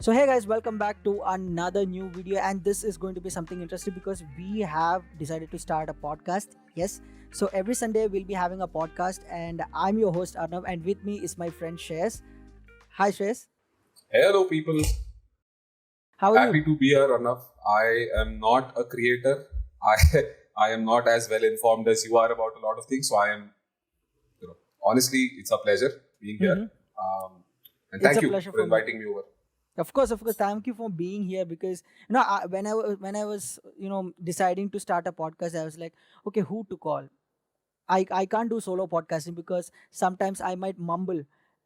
So hey guys, welcome back to another new video, and this is going to be something interesting because we have decided to start a podcast. Yes, so every Sunday we'll be having a podcast, and I'm your host Arnav, and with me is my friend Shreyas. Hi Shreyas, Hello, people. how are you? Happy to be here, Arnav. I am not a creator. I I am not as well informed as you are about a lot of things. So I am, honestly, it's a pleasure being here. Mhm. And It's thank a you pleasure for for me. inviting me over. Of course. Thank you for being here because when I was deciding to start a podcast, I was like, okay, who to call? I can't do solo podcasting because sometimes I might mumble,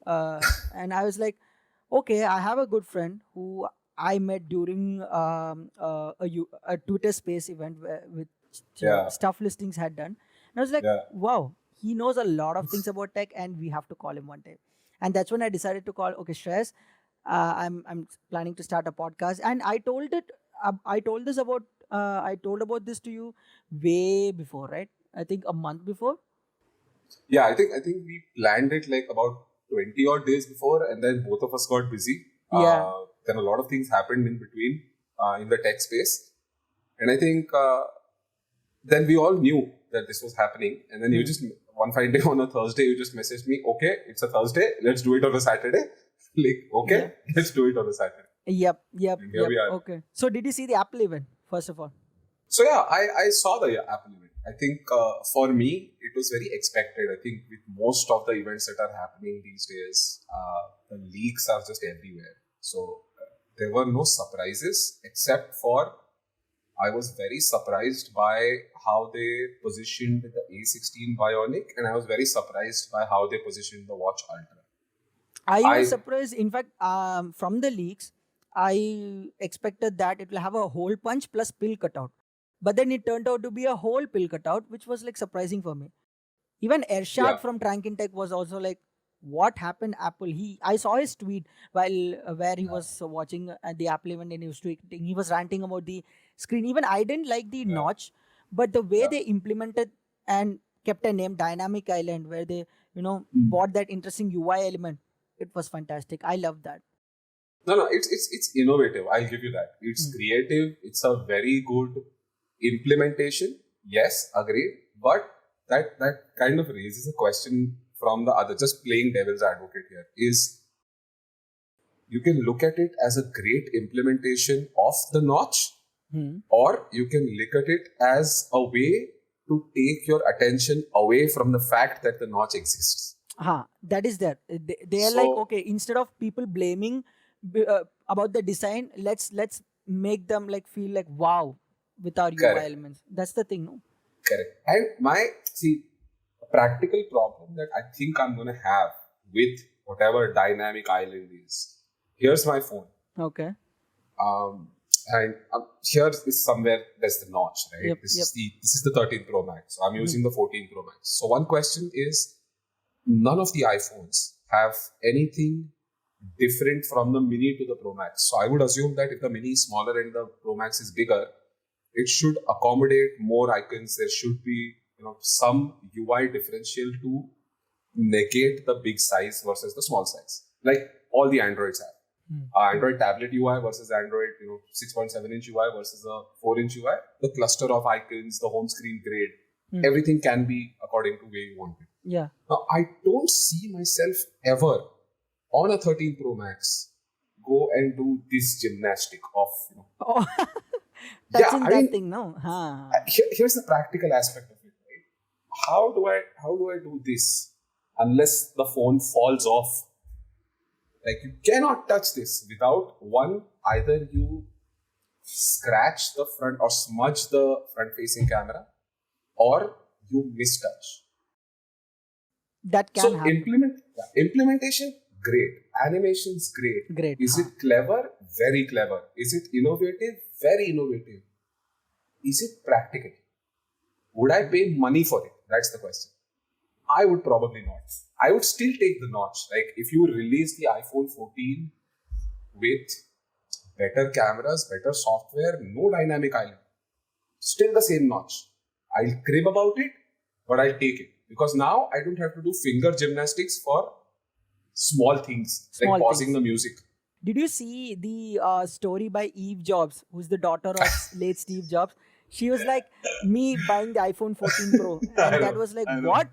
and I was like, okay, I have a good friend who I met during a Twitter Space event which Yeah, Stuff Listings had done, and I was like, yeah. wow, he knows a lot of things about tech, and we have to call him one day. And that's when I decided to call. Okay, Shreyas, I'm planning to start a podcast, and I told about this to you way before, right? I think a month before. Yeah, I think we planned it like about 20 odd days before, and then both of us got busy. Yeah. Then a lot of things happened in between in the tech space. And I think then we all knew that this was happening. And then you Hmm. just, one fine day on a Thursday, you just messaged me, okay, it's a Thursday, let's do it on a Saturday. Like, okay, Yeah. let's do it on a Saturday. Yep. Yep. And here Yep. we are. Okay. So did you see the Apple event first of all? So yeah, I saw the Apple event. I think for me, it was very expected. I think with most of the events that are happening these days, the leaks are just everywhere. So there were no surprises except for I was very surprised by how they positioned the A16 Bionic, and I was very surprised by how they positioned the Watch Ultra. I was I surprised. In fact, from the leaks, I expected that it will have a hole punch plus pill cutout, but then it turned out to be a whole pill cutout, which was like surprising for me. Even yeah, Ershad from Trankin Tech was also like, "What happened, Apple?" I saw his tweet while where he yeah, was watching at the Apple event, and he was tweeting. He was ranting about the screen. Even I didn't like the yeah, notch, but the way yeah. they implemented and kept a name Dynamic Island, where they Mm. bought that interesting UI element, it was fantastic. I love that. No, no, it's innovative. I'll give you that. It's Mm. creative. It's a very good implementation. Yes, agreed. But that kind of raises a question from the other. Just playing devil's advocate here is you can look at it as a great implementation of the notch, Hmm. or you can look at it as a way to take your attention away from the fact that the notch exists. That is there. They are like, So okay, instead of people blaming about the design, let's make them like feel like wow with our UI correct. elements. That's the thing, no? Correct. And a practical problem that I think I'm going to have with whatever dynamic island is. Here's my phone. Okay. Um, and here is somewhere there's the notch, right? Yep. Yep. This is the 13 Pro Max. So I'm Mhm. using the 14 Pro Max. So one question is, none of the iPhones have anything different from the Mini to the Pro Max. So I would assume that if the Mini is smaller and the Pro Max is bigger, it should accommodate more icons. There should be some UI differential to negate the big size versus the small size, like all the Androids have. Hmm. Android tablet UI versus Android 6.7-inch UI versus a 4-inch UI. The cluster of icons, the home screen grade, Hmm. everything can be according to where you want it. Yeah. Now, I don't see myself ever on a 13 Pro Max go and do this gymnastic of Oh, yeah. touching I that mean, thing, no? here's the practical aspect of it, right? How do I do this unless the phone falls off? Like, you cannot touch this without one, either you scratch the front or smudge the front facing camera, or you mistouch. That can So happen. implementation, great. Animations, great. Great. Is it clever? Very clever. Is it innovative? Very innovative. Is it practical? Would I pay money for it? That's the question. I would probably not. I would still take the notch. Like, if you release the iPhone 14 with better cameras, better software, no dynamic island, still the same notch. I'll crib about it, but I'll take it. Because now I don't have to do finger gymnastics for small things, like Small pausing things. the music. Did you see the story by Eve Jobs, who's the daughter of late Steve Jobs? She was like, me buying the iPhone 14 Pro, I and that know, was like, I know. what?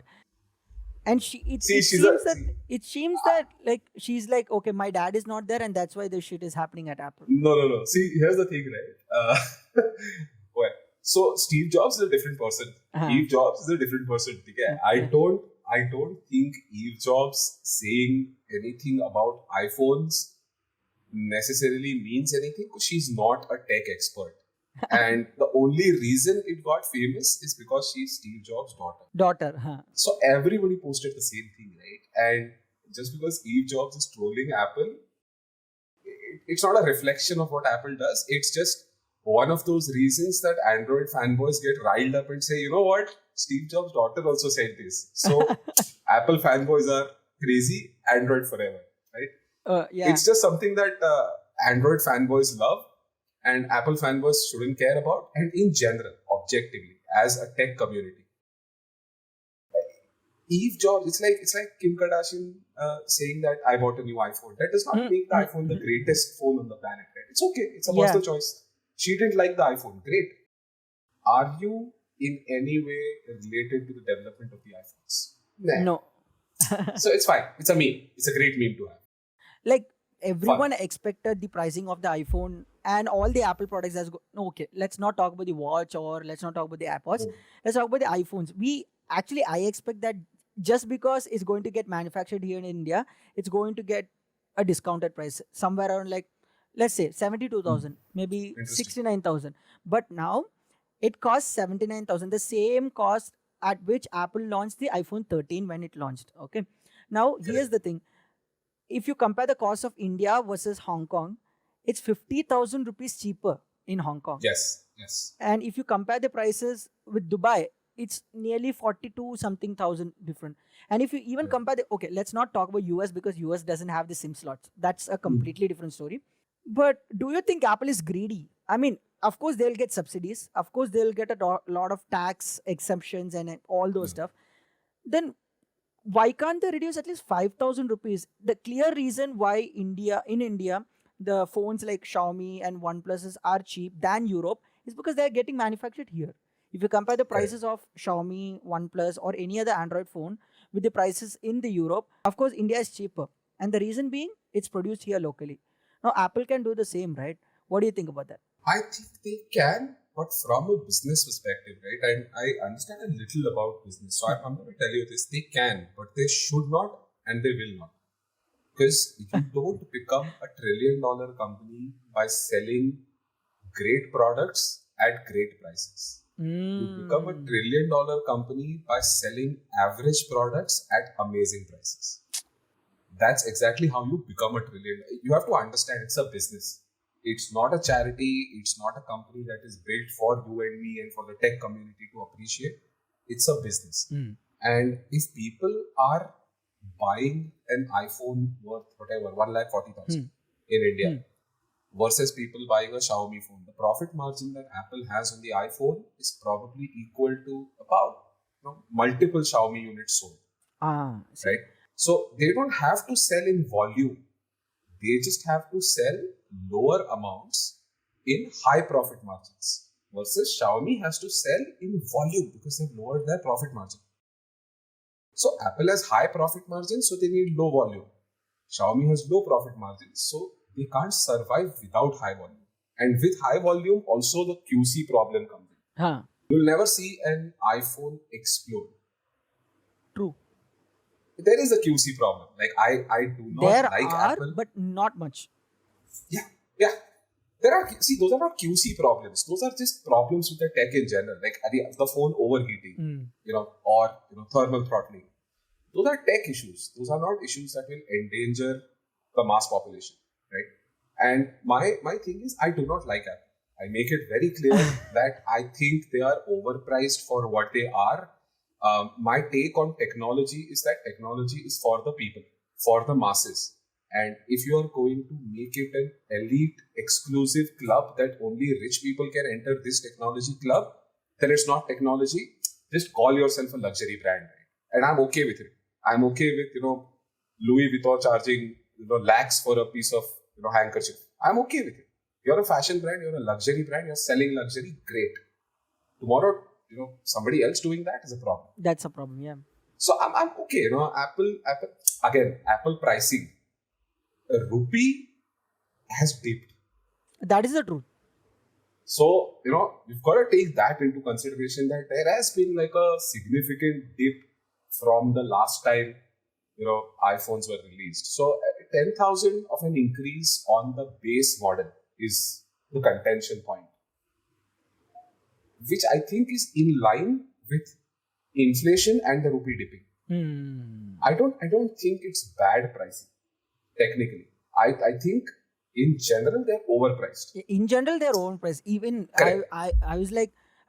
And See, she's a see, it seems that like she's like, okay, my dad is not there, and that's why this shit is happening at Apple. no. See, here's the thing, right? Well, so Steve Jobs is a different person. Uh-huh. Eve Jobs is a different person. Okay? I don't think Eve Jobs saying anything about iPhones necessarily means anything because she's not a tech expert. And the only reason it got famous is because she's Steve Jobs' daughter. Daughter, huh? So everybody posted the same thing, right? And just because Steve Jobs is trolling Apple, it's not a reflection of what Apple does. It's just one of those reasons that Android fanboys get riled up and say, you know what? Steve Jobs' daughter also said this. So Apple fanboys are crazy, Android forever, right? Yeah. It's just something that Android fanboys love and Apple fanboys shouldn't care about. And in general, objectively, as a tech community, Eve Jobs, it's like Kim Kardashian saying that I bought a new iPhone. That does not make the iPhone the greatest phone on the planet. Right? It's okay. It's a personal choice. She didn't like the iPhone. Great. Are you in any way related to the development of the iPhones? Nah. No. So it's fine. It's a meme. It's a great meme to have. Like everyone expected the pricing of the iPhone and all the Apple products as okay, let's not talk about the watch or let's not talk about the AirPods. Let's talk about the iPhones. I expect that just because it's going to get manufactured here in India, it's going to get a discounted price somewhere around like, let's say 72,000, maybe 69,000. But now it costs 79,000, the same cost at which Apple launched the iPhone 13 when it launched. Okay. Now, here's the thing. If you compare the cost of India versus Hong Kong, it's 50,000 rupees cheaper in Hong Kong. Yes. And if you compare the prices with Dubai, it's nearly 42 something thousand different. And if you even compare okay, let's not talk about US because US doesn't have the SIM slots. That's a completely different story. But do you think Apple is greedy? I mean, of course they'll get subsidies. Of course they'll get a lot of tax exemptions and all those stuff. Then why can't they reduce at least 5,000 rupees? The clear reason why in India, the phones like Xiaomi and OnePlus are cheap than Europe is because they're getting manufactured here. If you compare the prices of Xiaomi, OnePlus or any other Android phone with the prices in the Europe, of course, India is cheaper. And the reason being, it's produced here locally. Now, Apple can do the same, right? What do you think about that? I think they can, but from a business perspective, right? And I understand a little about business. So I'm going to tell you this. They can, but they should not and they will not. Because you don't become a $1 trillion company by selling great products at great prices. You become a $1 trillion company by selling average products at amazing prices. That's exactly how you become a trillion. You have to understand it's a business. It's not a charity. It's not a company that is built for you and me and for the tech community to appreciate. It's a business. And if people are buying an iPhone worth whatever, 140,000 in India versus people buying a Xiaomi phone, the profit margin that Apple has on the iPhone is probably equal to about multiple Xiaomi units sold. Right? So they don't have to sell in volume. They just have to sell lower amounts in high profit margins. Versus Xiaomi has to sell in volume because they've lowered their profit margin. So Apple has high profit margins, so they need low volume. Xiaomi has low profit margins, so they can't survive without high volume. And with high volume, also the QC problem comes in. You'll never see an iPhone explode. True. There is a QC problem. Like I do not like Apple, but not much. Yeah. Those are not QC problems. Those are just problems with the tech in general, like the phone overheating, or thermal throttling. Those are tech issues. Those are not issues that will endanger the mass population, right? And my thing is, I do not like Apple. I make it very clear that I think they are overpriced for what they are. My take on technology is that technology is for the people, for the masses. And if you are going to make it an elite exclusive club that only rich people can enter this technology club, then it's not technology. Just call yourself a luxury brand, right? And I'm okay with it. I'm okay with, Louis Vuitton charging lakhs for a piece of handkerchief. I'm okay with it. You're a fashion brand, you're a luxury brand, you're selling luxury, great. Tomorrow, somebody else doing that is a problem. That's a problem. Yeah. So I'm okay. Apple pricing, a rupee has dipped. That is the truth. So, you've got to take that into consideration, that there has been like a significant dip from the last time, iPhones were released. So, 10,000 of an increase on the base model is the contention point, which I think is in line with inflation and the rupee dipping. I don't think it's bad pricing, technically. I think in general they're overpriced. In general, they're overpriced. Even I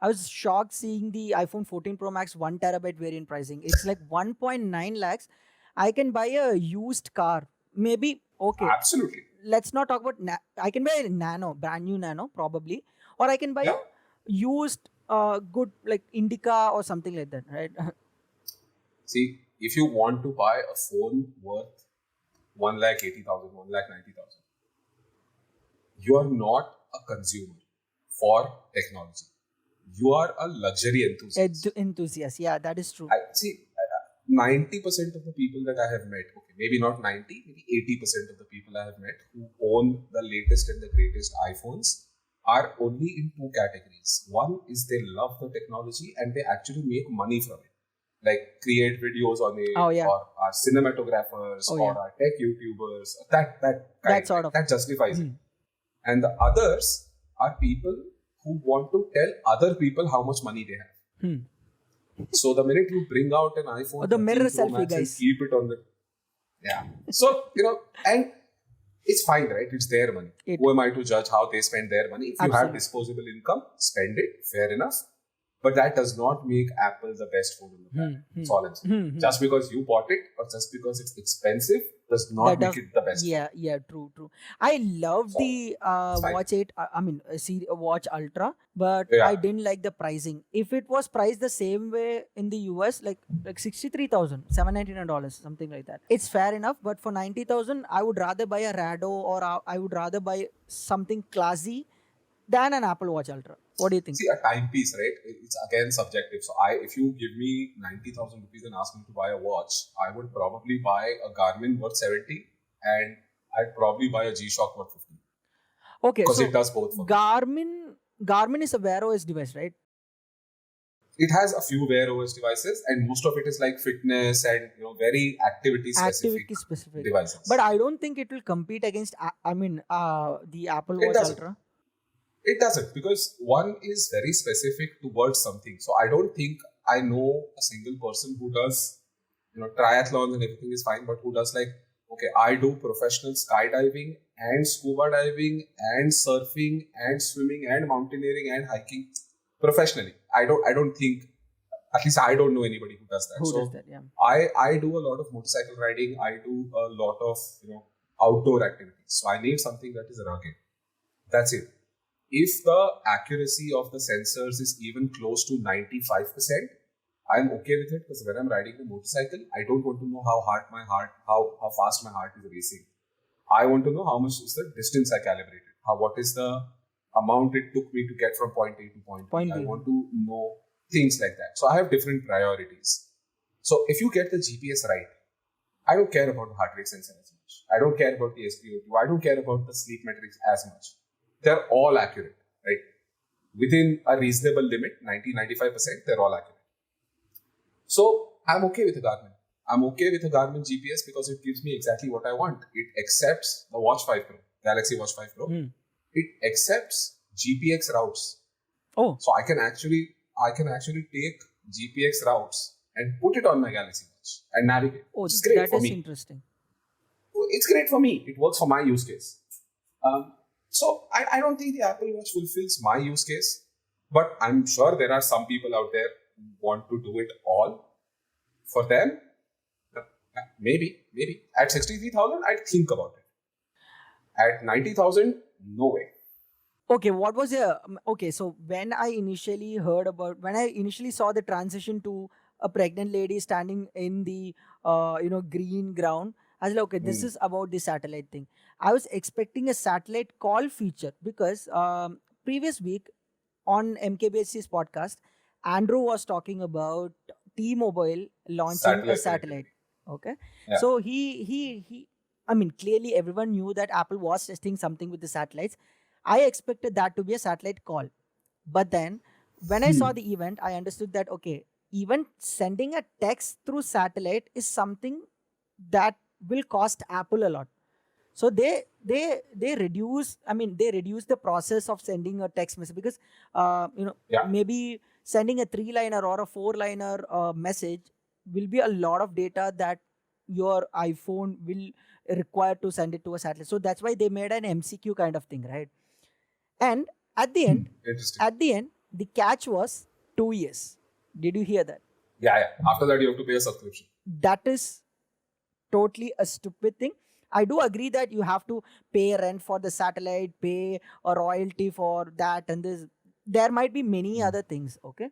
was shocked seeing the iPhone 14 Pro Max 1 terabyte variant pricing. It's like 1.9 lakhs. I can buy a used car. Maybe, okay. Absolutely. Let's not talk about, I can buy a Nano, brand new Nano, probably. Or I can buy a used, good, like Indica or something like that, right? See, if you want to buy a phone worth 1,80,000, 1,90,000, you are not a consumer for technology. You are a luxury enthusiast. Enthusiast, yeah, that is true. 90% of the people that I have met, okay, maybe not 90, maybe 80% of the people I have met who own the latest and the greatest iPhones are only in two categories. One is they love the technology and they actually make money from it. Like create videos on it, or are cinematographers, or are tech YouTubers. That justifies it. And the others are people who want to tell other people how much money they have. So the minute you bring out an iPhone, or the mirror selfie, guys, and keep it on the So and it's fine, right? It's their money. Who am I to judge how they spend their money? If you have disposable income, spend it. Fair enough. But that does not make Apple the best phone on the planet. That's all I'm saying. Just because you bought it or just because it's expensive does not make it the best. Yeah, true. I love the Watch 8, Watch Ultra, but I didn't like the pricing. If it was priced the same way in the US, like $63,000, $799, something like that, it's fair enough. But for $90,000, I would rather buy a Rado, or I would rather buy something classy than an Apple Watch Ultra. What do you think? See, a timepiece, right? It's again subjective. So if you give me 90,000 rupees and ask me to buy a watch, I would probably buy a Garmin worth 70 and I'd probably buy a G-Shock worth 50. Okay, because it does both for Garmin is a Wear OS device, right? It has a few Wear OS devices, and most of it is like fitness and very activity specific devices. But I don't think it will compete against the Apple Watch Ultra. It doesn't, because one is very specific towards something. So I don't think I know a single person who does, triathlons and everything is fine, but who does I do professional skydiving and scuba diving and surfing and swimming and mountaineering and hiking professionally. I don't think, at least I don't know anybody who does that. Does that, yeah. I do a lot of motorcycle riding. I do a lot of, outdoor activities. So I need something that is rugged. That's it. If the accuracy of the sensors is even close to 95%, I'm okay with it, because when I'm riding the motorcycle, I don't want to know how fast my heart is racing. I want to know how much is the distance I calibrated. What is the amount it took me to get from point A to point B. I want to know things like that. So I have different priorities. So if you get the GPS right, I don't care about the heart rate sensor as much. I don't care about the SpO2. I don't care about the sleep metrics as much. They're all accurate, right? Within a reasonable limit, 90-95%, they're all accurate. So I'm okay with a Garmin. I'm okay with a Garmin GPS because it gives me exactly what I want. It accepts the Watch 5 Pro, Galaxy Watch 5 Pro. It accepts GPX routes. Oh. So I can actually take GPX routes and put it on my Galaxy Watch and navigate. Oh, which is great for me. That is interesting. It's great for me. It works for my use case. So I don't think the Apple Watch fulfills my use case, but I'm sure there are some people out there who want to do it all. For them, maybe at 63,000, I'd think about it. At 90,000, no way. Okay, what was so when I initially saw the transition to a pregnant lady standing in the green ground, I was like, okay, this is about the satellite thing. I was expecting a satellite call feature because previous week on MKBHC's podcast, Andrew was talking about T-Mobile launching a Satellite satellite. connectivity. Okay, Yeah. so he. I mean, clearly everyone knew that Apple was testing something with the satellites. I expected that to be a satellite call, but then when I saw the event, I understood that okay, even sending a text through satellite is something that will cost Apple a lot. So they reduce. I mean, they reduce the process of sending a text message because Yeah. maybe sending a 3-liner or a 4-liner message will be a lot of data that your iPhone will require to send it to a satellite. So that's why they made an MCQ kind of thing, right? And at the end, Interesting. the catch was 2 years. Did you hear that? Yeah. After that, you have to pay a subscription. That is totally a stupid thing. I do agree that you have to pay rent for the satellite, pay a royalty for that, and this. There might be many other things, okay?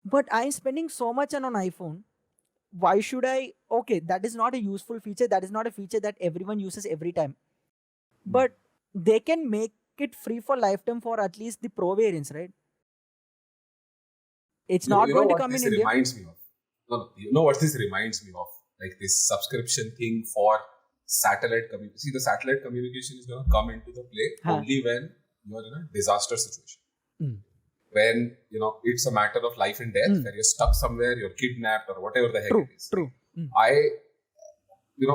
But I'm spending so much on an iPhone. Why should I? Okay, that is not a useful feature. That is not a feature that everyone uses every time. But they can make it free for lifetime for at least the pro variants, right? It's not You know going to what come in this India. reminds me of? No. You know what this reminds me of? Like this subscription thing for satellite communication. See, the satellite communication is going to come into the play only when you are in a disaster situation. When it's a matter of life and death, where you're stuck somewhere, you're kidnapped or whatever the heck it is. True.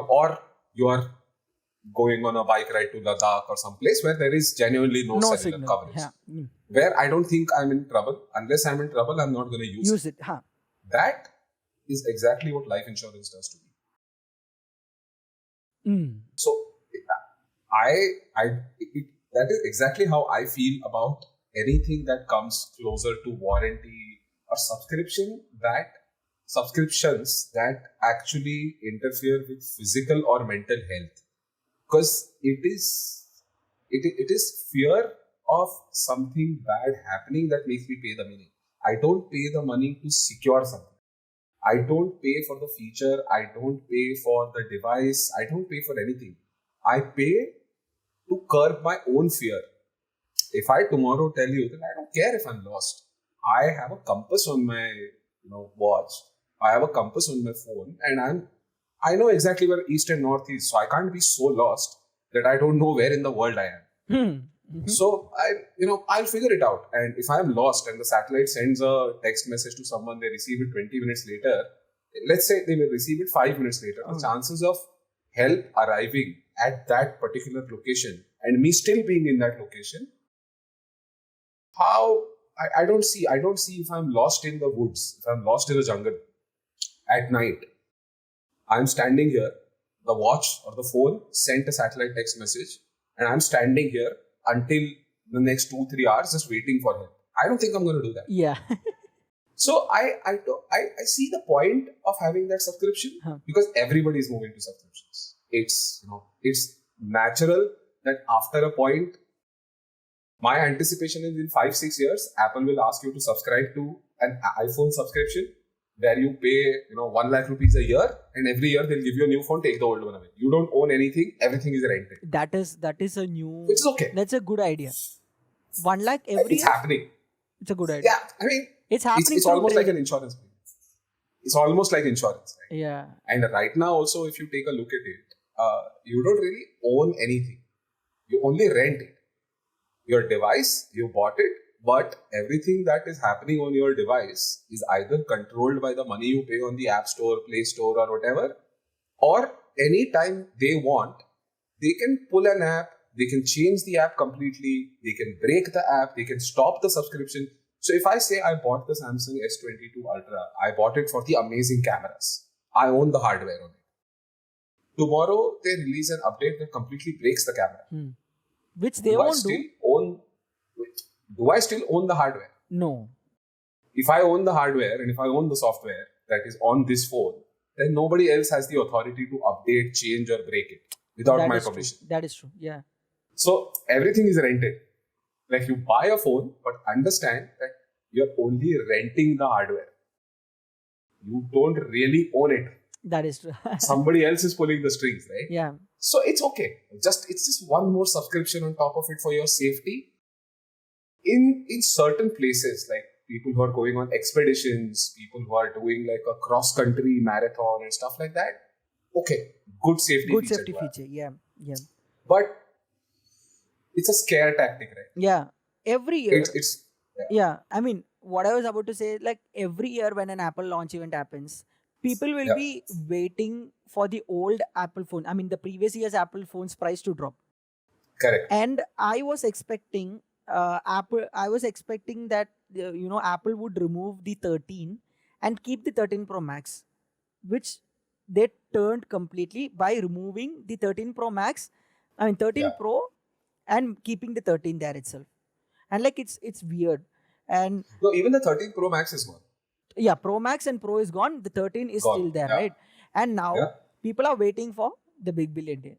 Or you are going on a bike ride to Ladakh or some place where there is genuinely no cellular signal. coverage. Yeah. Where I don't think I'm in trouble. Unless I'm in trouble, I'm not going to use it. That is exactly what life insurance does to me. So, that is exactly how I feel about anything that comes closer to warranty or subscriptions that actually interfere with physical or mental health. Because it is fear of something bad happening that makes me pay the money. I don't pay the money to secure something. I don't pay for the feature. I don't pay for the device. I don't pay for anything. I pay to curb my own fear. If I tomorrow tell you that I don't care if I'm lost, I have a compass on my watch. I have a compass on my phone, and I know exactly where east and north is. So I can't be so lost that I don't know where in the world I am. So I'll figure it out. And if I'm lost and the satellite sends a text message to someone, they receive it 20 minutes later. Let's say they will receive it 5 minutes later. The chances of help arriving at that particular location and me still being in that location, I don't see if I'm lost in the woods, if I'm lost in the jungle at night. I'm standing here, the watch or the phone sent a satellite text message, and I'm standing here until the next 2-3 hours just waiting for him. I don't think I'm going to do that. Yeah. So I see the point of having that subscription because everybody is moving to subscriptions. It's natural that after a point, my anticipation is in 5-6 years, Apple will ask you to subscribe to an iPhone subscription where you pay 1 lakh rupees a year, and every year they'll give you a new phone, take the old one away. You don't own anything, everything is rented. That is a new, which is okay. That's a good idea. 1 lakh every it's year? Happening. It's a good idea. Yeah, I mean, it's happening. It's almost like an insurance. It's almost like insurance, right? Yeah. And right now also, if you take a look at it, you don't really own anything. You only rent it. Your device, you bought it, but everything that is happening on your device is either controlled by the money you pay on the App Store, Play Store or whatever, or anytime they want, they can pull an app, they can change the app completely, they can break the app, they can stop the subscription. So if I say I bought the Samsung S22 Ultra, I bought it for the amazing cameras. I own the hardware on it. Tomorrow, they release an update that completely breaks the camera. Which they won't do. Do I still own the hardware? No. If I own the hardware and if I own the software that is on this phone, then nobody else has the authority to update, change or break it without my permission. That is true. Yeah. So everything is rented. Like you buy a phone, but understand that you're only renting the hardware. You don't really own it. That is true. Somebody else is pulling the strings, right? Yeah. So it's okay. It's just one more subscription on top of it for your safety. In certain places, like people who are going on expeditions, people who are doing like a cross country marathon and stuff like that, okay, good safety Good feature safety to have. feature. Yeah. Yeah. But it's a scare tactic, right? Yeah. Every year. It's Yeah. I mean, what I was about to say, like every year when an Apple launch event happens, people will yeah, be waiting for the old Apple phone. I mean, the previous year's Apple phone's price to drop. correct. And I was expecting that Apple would remove the 13 and keep the 13 Pro Max, which they turned completely by removing the 13 Pro Max, I mean 13 Yeah. Pro, and keeping the 13 there itself. And like it's weird. And No, even the 13 Pro Max is gone. yeah, Pro Max and Pro is gone, the 13 is Gone. still there, Yeah. right? And now Yeah. people are waiting for the big billion day,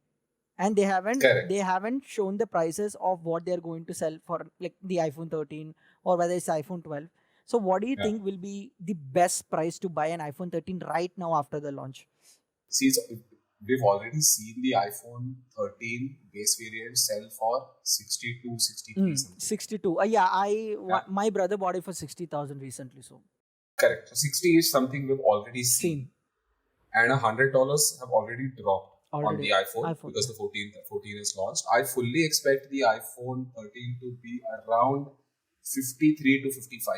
and they Correct. haven't shown the prices of what they're going to sell for, like the iPhone 13 or whether it's iPhone 12. So what do you Yeah. think will be the best price to buy an iPhone 13 right now after the launch? See, we've already seen the iPhone 13 base variant sell for 62, 63 something. 62. My brother bought it for 60,000 recently. So Correct. So 60 is something we've already seen. And $100 have already dropped on Already. the iPhone because the 14 is launched. I fully expect the iPhone 13 to be around 53 to 55,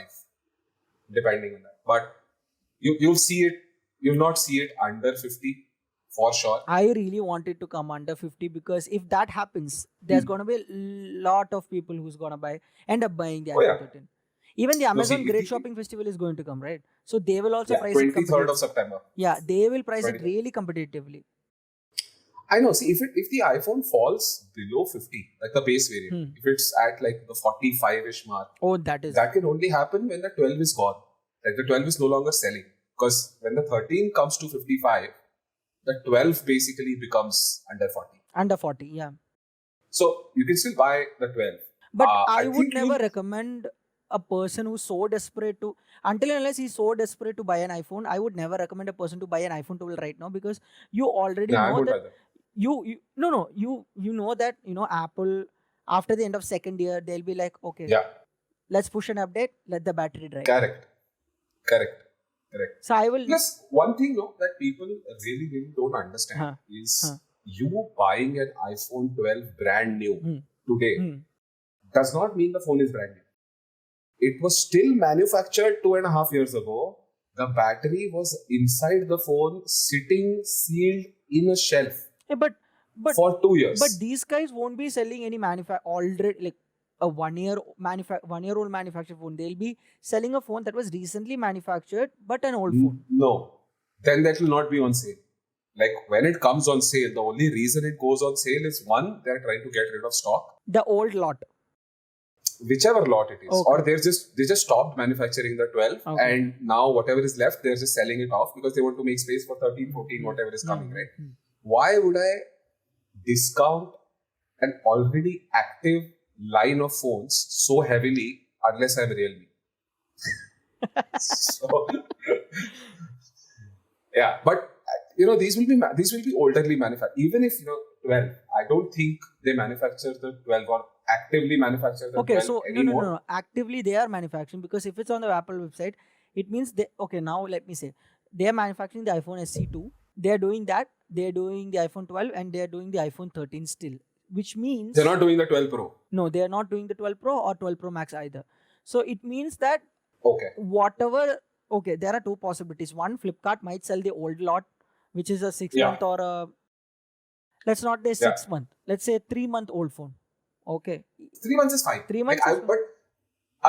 depending on that. But you'll see it, you'll not see it under 50 for sure. I really want it to come under 50, because if that happens, there's going to be a lot of people who's going to end up buying the Oh, iPhone yeah. 13. Even the Amazon if Great the- Shopping Festival is going to come, right? So they will also Yeah, price it 23rd of competitively. September. Yeah, they will price it 23rd. really competitively. I know. See, if the iPhone falls below 50, like the base variant, if it's at like the 45-ish mark, Oh, that is. that can only happen when the 12 is gone. Like the 12 is no longer selling. Because when the 13 comes to 55, the 12 basically becomes under 40. Under 40, yeah. So you can still buy the 12. But I I would think never you- recommend a person who's so desperate to, until and unless he's so desperate to buy an iPhone, I would never recommend a person to buy an iPhone 12 right now, because you already Nah, I know won't that buy that. you know that Apple, after the end of second year, they'll be like, okay, Yeah, let's push an update, let the battery dry. correct. So I will. Plus, one thing that people really, really don't understand Huh. is you buying an iPhone 12 brand new today Hmm. does not mean the phone is brand new. It was still manufactured 2.5 years ago. The battery was inside the phone, sitting sealed in a shelf Yeah, but for 2 years. but these guys won't be selling any already, like a 1-year-old manufactured phone. They'll be selling a phone that was recently manufactured but an old phone. No, then that will not be on sale. Like when it comes on sale, the only reason it goes on sale is one, they're trying to get rid of stock, The old lot. whichever lot it is, Okay. or they just stopped manufacturing the 12, Okay. and now whatever is left, they're just selling it off because they want to make space for 13, 14, whatever is coming, right? Why would I discount an already active line of phones so heavily unless I'm Realme? So, yeah, but these will be olderly manufactured. Even if 12, I don't think they manufacture the 12 or actively manufacture the Okay, 12 so anymore. no. Actively they are manufacturing, because if it's on the Apple website, it means now let me say, they are manufacturing the iPhone SE2. They are doing that. They are doing the iPhone 12 and they are doing the iPhone 13 still, which means They're not doing the 12 Pro. no, they are not doing the 12 Pro or 12 Pro Max either. So it means that Okay. there are two possibilities. One, Flipkart might sell the old lot, which is a 6 Yeah. month or a, let's not say 6 month, let's say 3-month old phone. Okay. 3 months is fine. 3 months is fine. But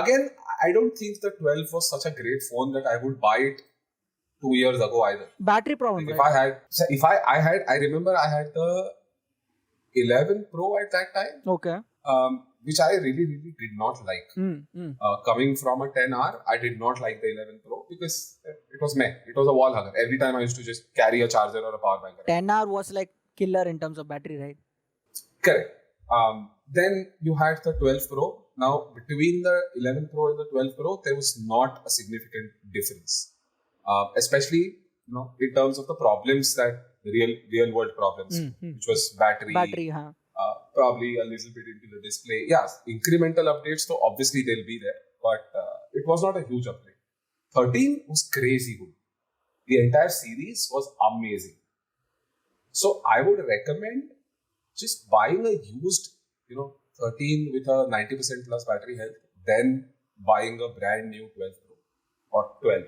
again, I don't think the 12 was such a great phone that I would buy it 2 years ago either. Battery problem, If right? I remember I had the 11 Pro at that time, Okay. which I really, really did not like. Coming from a 10R, I did not like the 11 Pro because it was meh. It was a wall hugger. Every time I used to just carry a charger or a power bank. 10R was like killer in terms of battery, right? Correct. Then you had the 12 Pro. Now, between the 11 Pro and the 12 Pro, there was not a significant difference. Especially in terms of the problems that real world problems, which was Battery, huh? probably a little bit into the display. Yes, incremental updates, so obviously they'll be there, but it was not a huge upgrade. 13 was crazy good. The entire series was amazing. So I would recommend just buying a used, 13 with a 90% plus battery health, then buying a brand new 12 Pro or 12.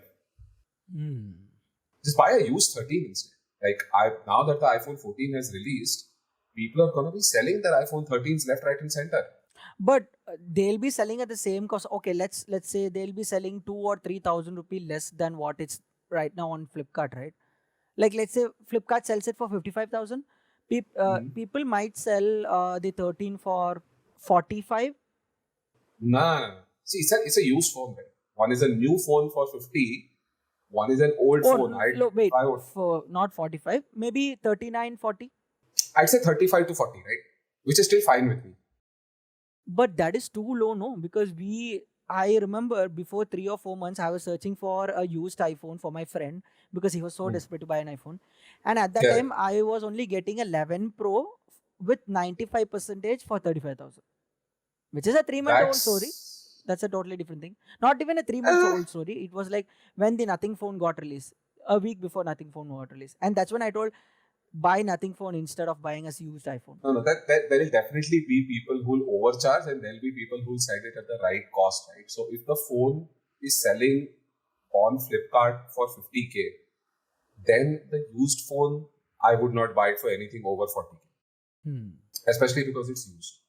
Just buy a used 13 instead. Like now that the iPhone 14 has released, people are going to be selling their iPhone 13s left, right, and center. But they'll be selling at the same cost. Okay, let's say they'll be selling 2 or 3,000 rupee less than what it's right now on Flipkart, right? Like let's say Flipkart sells it for 55,000. People might sell the 13 for 45. Nah. See, it's a used phone, right? One is a new phone for 50. One is an old phone. Wait, for not 45, maybe 39, 40. I'd say 35 to 40, right? Which is still fine with me. But that is too low, no? Because I remember before 3 or 4 months, I was searching for a used iPhone for my friend because he was so desperate to buy an iPhone. And at that time, I was only getting 11 Pro with 95% for 35,000, which is a 3-month-old story. That's a totally different thing. Not even a 3-month-old story. It was like when the Nothing phone got released, a week before Nothing phone got released. And that's when I told, buy Nothing phone instead of buying a used iPhone. No, that there will definitely be people who will overcharge, and there will be people who will sell it at the right cost, right? So if the phone is selling on Flipkart for 50K, then the used phone, I would not buy it for anything over 40K. Especially because it's used.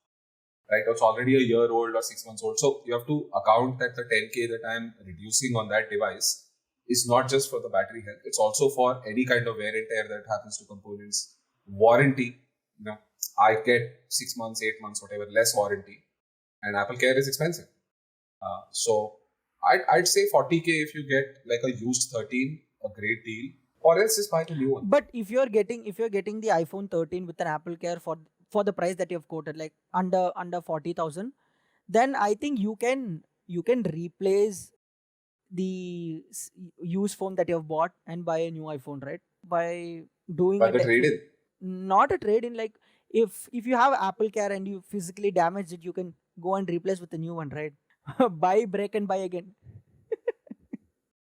Right? It's already a year old or 6 months old. So you have to account that the 10K that I'm reducing on that device is not just for the battery health. It's also for any kind of wear and tear that happens to components. Warranty, I get 6 months, 8 months, whatever, less warranty. And Apple Care is expensive. So I'd say 40K if you get like a used 13, a great deal. Or else just buy the new one. But if you're getting the iPhone 13 with an Apple Care for the price that you've quoted, like under 40,000, then I think you can replace the used phone that you've bought and buy a new iPhone, right? By doing the trade-in. Not a trade-in. Like if you have Apple Care and you physically damaged it, you can go and replace with a new one, right? Buy, break, and buy again.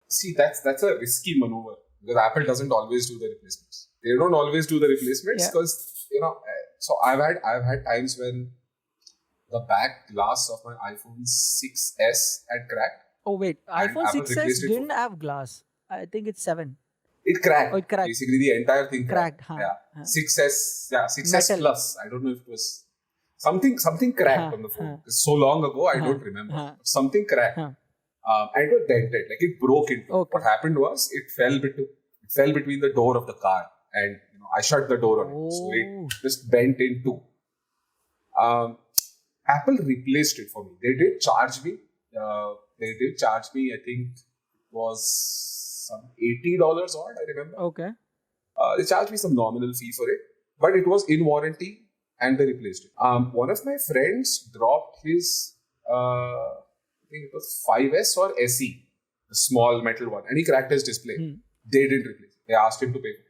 See, that's a risky maneuver because Apple doesn't always do the replacements. They don't always do the replacements because So I've had times when the back glass of my iPhone 6s had cracked. Oh wait, iPhone 6s didn't have glass. I think it's 7. It cracked. Oh, it cracked. Basically, the entire thing cracked. Yeah. 6s, 6s Metal. plus. I don't know if it was something cracked on the phone. It's so long ago, I don't remember. Something cracked. And it was dented. Like it broke into. Okay. What happened was it fell between the door of the car, and I shut the door on it, so it just bent in two. Apple replaced it for me. They did charge me. I think it was some $80 odd, I remember. Okay. They charged me some nominal fee for it, but it was in warranty and they replaced it. One of my friends dropped his, I think it was 5S or SE, the small metal one, and he cracked his display. They didn't replace it. They asked him to pay for it.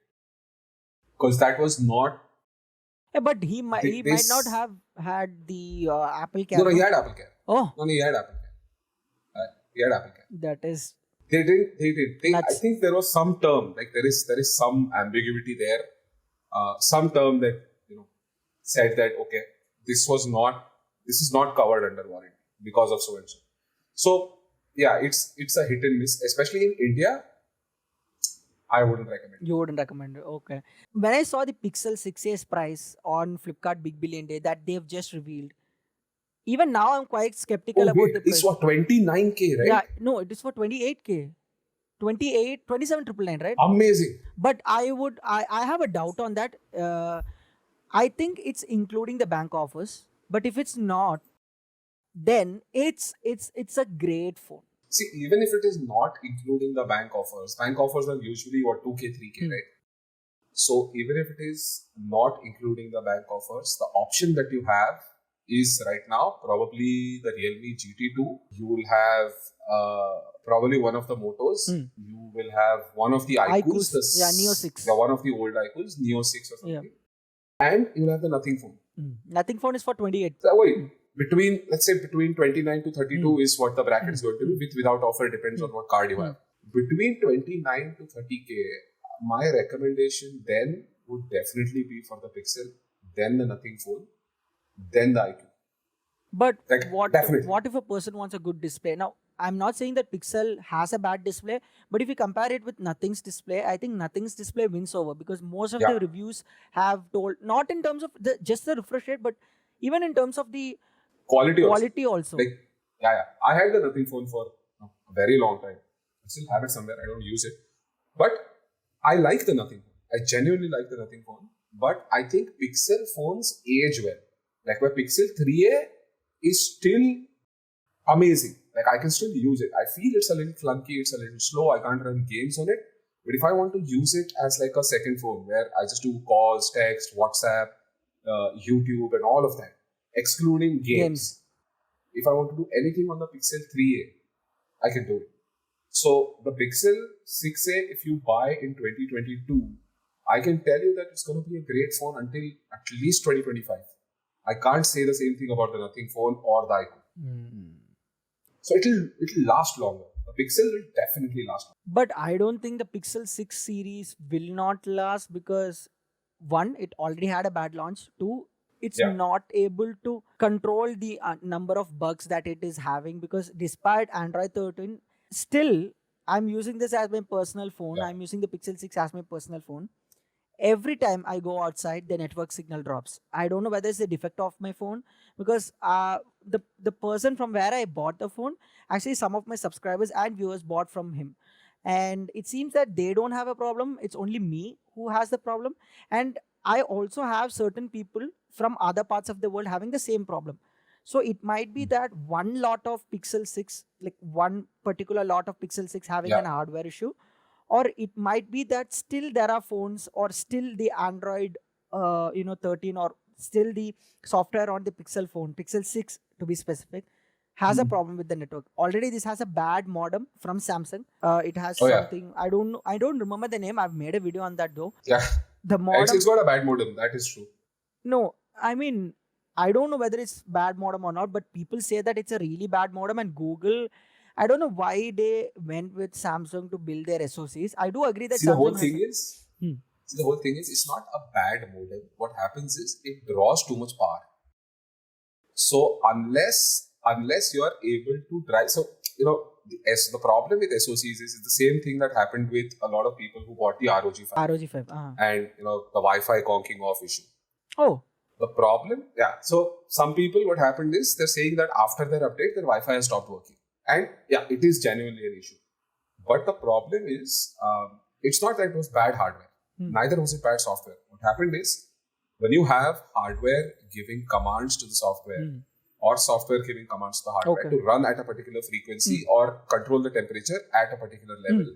Because that was not. Yeah, but he might not have had the Apple Care. No, he had Apple Care. Oh. No, he had Apple Care. He had Apple Care. That is. They did. I think there was some term, like there is some ambiguity there. Some term that said that okay, this is not covered under warranty because of so and so. So yeah, it's a hit and miss, especially in India. I wouldn't recommend it. You wouldn't recommend it. Okay. When I saw the Pixel 6a's price on Flipkart Big Billion Day that they've just revealed, even now I'm quite skeptical about the price. It's for 29K, right? Yeah, no, it is for 28K. 27,999, right? Amazing. But I have a doubt on that. I think it's including the bank offers. But if it's not, then it's a great phone. See, even if it is not including the bank offers are usually 2K, 3K, right? So even if it is not including the bank offers, the option that you have is right now probably the Realme GT2. You will have probably one of the Motos. You will have one of the iQOOs. iQOOs, Neo 6. One of the old iQOOs, Neo 6 or something. Yeah. And you will have the Nothing phone. Nothing phone is for 28. So, wait, let's say between 29 to 32 is what the bracket is going to be. With without offer, depends on what card you have. Between 29 to 30K, my recommendation then would definitely be for the Pixel, then the Nothing phone, then the iQOO. But Like, what definitely. what if a person wants a good display? Now, I'm not saying that Pixel has a bad display, but if you compare it with Nothing's display, I think Nothing's display wins over, because most of the reviews have told, not in terms of just the refresh rate, but even in terms of the quality also. Like, I had the Nothing phone for a very long time. I still have it somewhere. I don't use it. But I like the Nothing phone. I genuinely like the Nothing phone. But I think Pixel phones age well. Like my Pixel 3a is still amazing. Like I can still use it. I feel it's a little clunky, it's a little slow. I can't run games on it. But if I want to use it as like a second phone where I just do calls, text, WhatsApp, YouTube and all of that, excluding games. If I want to do anything on the Pixel 3a, I can do it. So the Pixel 6a, if you buy in 2022, I can tell you that it's going to be a great phone until at least 2025. I can't say the same thing about the Nothing phone or the iQOO. So it'll last longer. The Pixel will definitely last longer. But I don't think the Pixel 6 series will not last, because one, it already had a bad launch. Two, it's not able to control the number of bugs that it is having, because despite Android 13, still I'm using this as my personal phone. I'm using the Pixel 6 as my personal phone. Every time I go outside, the network signal drops. I don't know whether it's a defect of my phone, because the person from where I bought the phone, actually some of my subscribers and viewers bought from him. And it seems that they don't have a problem. It's only me who has the problem. And I also have certain people from other parts of the world having the same problem. So it might be that one lot of Pixel 6, like one particular lot of Pixel 6 having an hardware issue, or it might be that still there are phones, or still the Android 13, or still the software on the Pixel phone, Pixel 6 to be specific, has a problem with the network. Already this has a bad modem from Samsung. It has something, I don't remember the name. I've made a video on that though. Yeah. The modem, it's got a bad modem, that is true. No, I mean, I don't know whether it's bad modem or not, but people say that it's a really bad modem, and Google, I don't know why they went with Samsung to build their SoCs. I do agree that the whole thing is, it's not a bad modem. What happens is it draws too much power. So unless you are able to drive, so the problem with SoCs is the same thing that happened with a lot of people who bought the ROG 5. And the Wi-Fi conking off issue. Oh. The problem, so some people, what happened is they're saying that after their update, their Wi-Fi has stopped working. And it is genuinely an issue. But the problem is, it's not that it was bad hardware. Neither was it bad software. What happened is, when you have hardware giving commands to the software, or software giving commands to the hardware to run at a particular frequency or control the temperature at a particular level,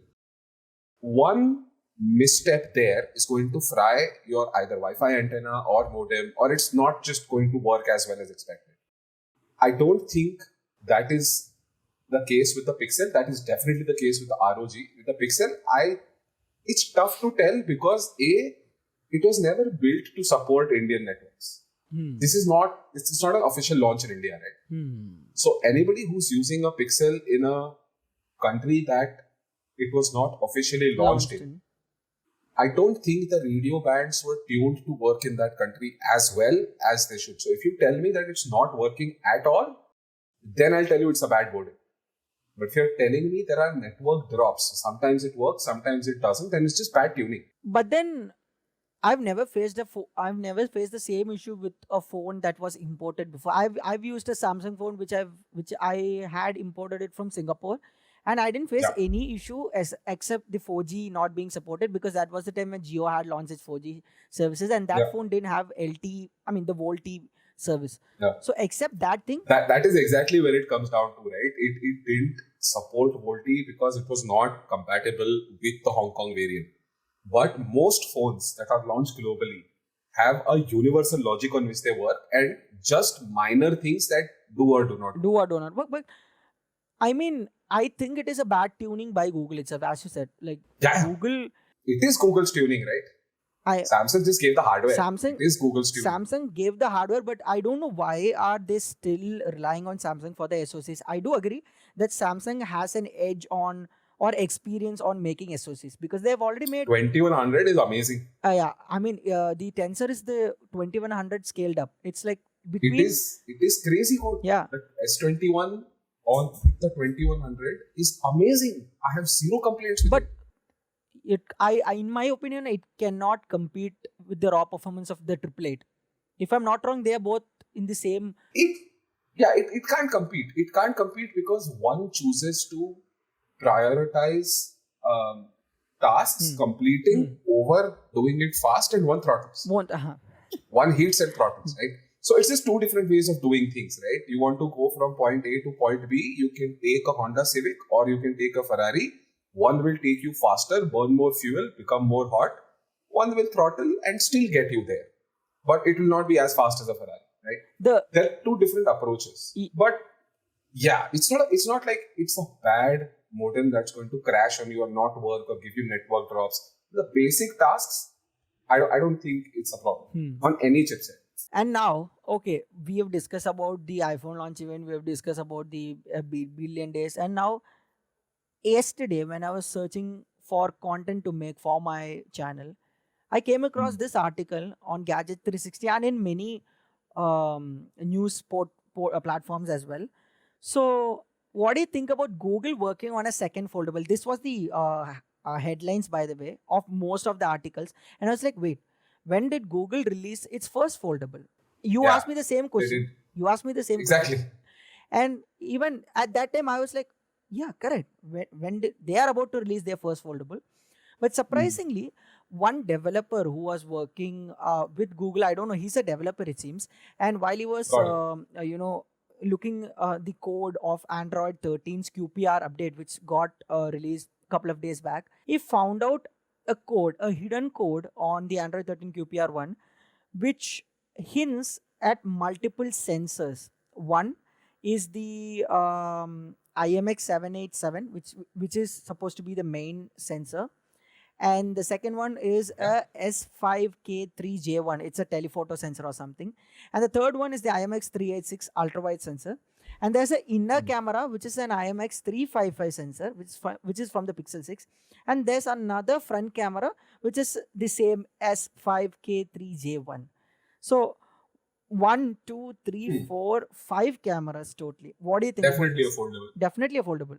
one misstep there is going to fry your either Wi-Fi antenna or modem, or it's not just going to work as well as expected. I don't think that is the case with the Pixel. That is definitely the case with the ROG. With the Pixel, it's tough to tell, because it was never built to support Indian networks. This is not an official launch in India, right? So anybody who's using a Pixel in a country that it was not officially launched in, I don't think the radio bands were tuned to work in that country as well as they should. So if you tell me that it's not working at all, then I'll tell you it's a bad modem. But if you're telling me there are network drops, sometimes it works, sometimes it doesn't, then it's just bad tuning. But then I've never faced the same issue with a phone that was imported before. I've used a Samsung phone which I had imported it from Singapore, and I didn't face any issue except the 4G not being supported, because that was the time when Jio had launched its 4G services, and that phone didn't have the VoLTE service. So except that thing, that is exactly where it comes down to, right? It didn't support VoLTE because it was not compatible with the Hong Kong variant. But most phones that are launched globally have a universal logic on which they work, and just minor things that do or do not. Do or do not work. But I mean, I think it is a bad tuning by Google itself, as you said. Like Yeah. Google, It is Google's tuning, right? I Samsung just gave the hardware. Samsung It is Google's tuning. Samsung gave the hardware, but I don't know why are they still relying on Samsung for the SoCs. I do agree that Samsung has an edge on or experience on making SoCs because they've already made. 2100 is amazing. Yeah, I mean the Tensor is the 2100 scaled up. It's like between. It is crazy good. Yeah. The S21 on the 2100 is amazing. I have zero complaints with But it. I in my opinion, it cannot compete with the raw performance of the 888. If I'm not wrong, they are both in the same. It can't compete. It can't compete because one chooses to prioritize tasks completing over doing it fast, and one throttles. One heats and throttles, right? So it's just two different ways of doing things, right? You want to go from point A to point B, you can take a Honda Civic or you can take a Ferrari. One will take you faster, burn more fuel, become more hot. One will throttle and still get you there. But it will not be as fast as a Ferrari, right? There are two different approaches. But yeah, it's not like it's a bad modem that's going to crash on you or not work or give you network drops. The basic tasks, I don't think it's a problem on any chipset. And now, okay, we have discussed about the iPhone launch event. We have discussed about the billion days. And now, yesterday, when I was searching for content to make for my channel, I came across this article on Gadget 360 and in many news platforms as well. So, what do you think about Google working on a second foldable? This was the headlines, by the way, of most of the articles. And I was like, wait, when did Google release its first foldable? You asked me the same question. You asked me the same Exactly. question. And even at that time, I was like, yeah, correct. When they are about to release their first foldable. But surprisingly, one developer who was working with Google, I don't know, he's a developer it seems. And while he was, looking the code of Android 13's QPR update, which got released a couple of days back, he found out a hidden code on the Android 13 QPR1, which hints at multiple sensors. One is the IMX787, which is supposed to be the main sensor. And the second one is a S5K3J1. It's a telephoto sensor or something. And the third one is the IMX386 ultrawide sensor. And there's an inner camera, which is an IMX355 sensor, which is from the Pixel 6. And there's another front camera, which is the same S5K3J1. So 1, 2, 3, 4, 5 cameras totally. What do you think? Definitely affordable. Definitely affordable.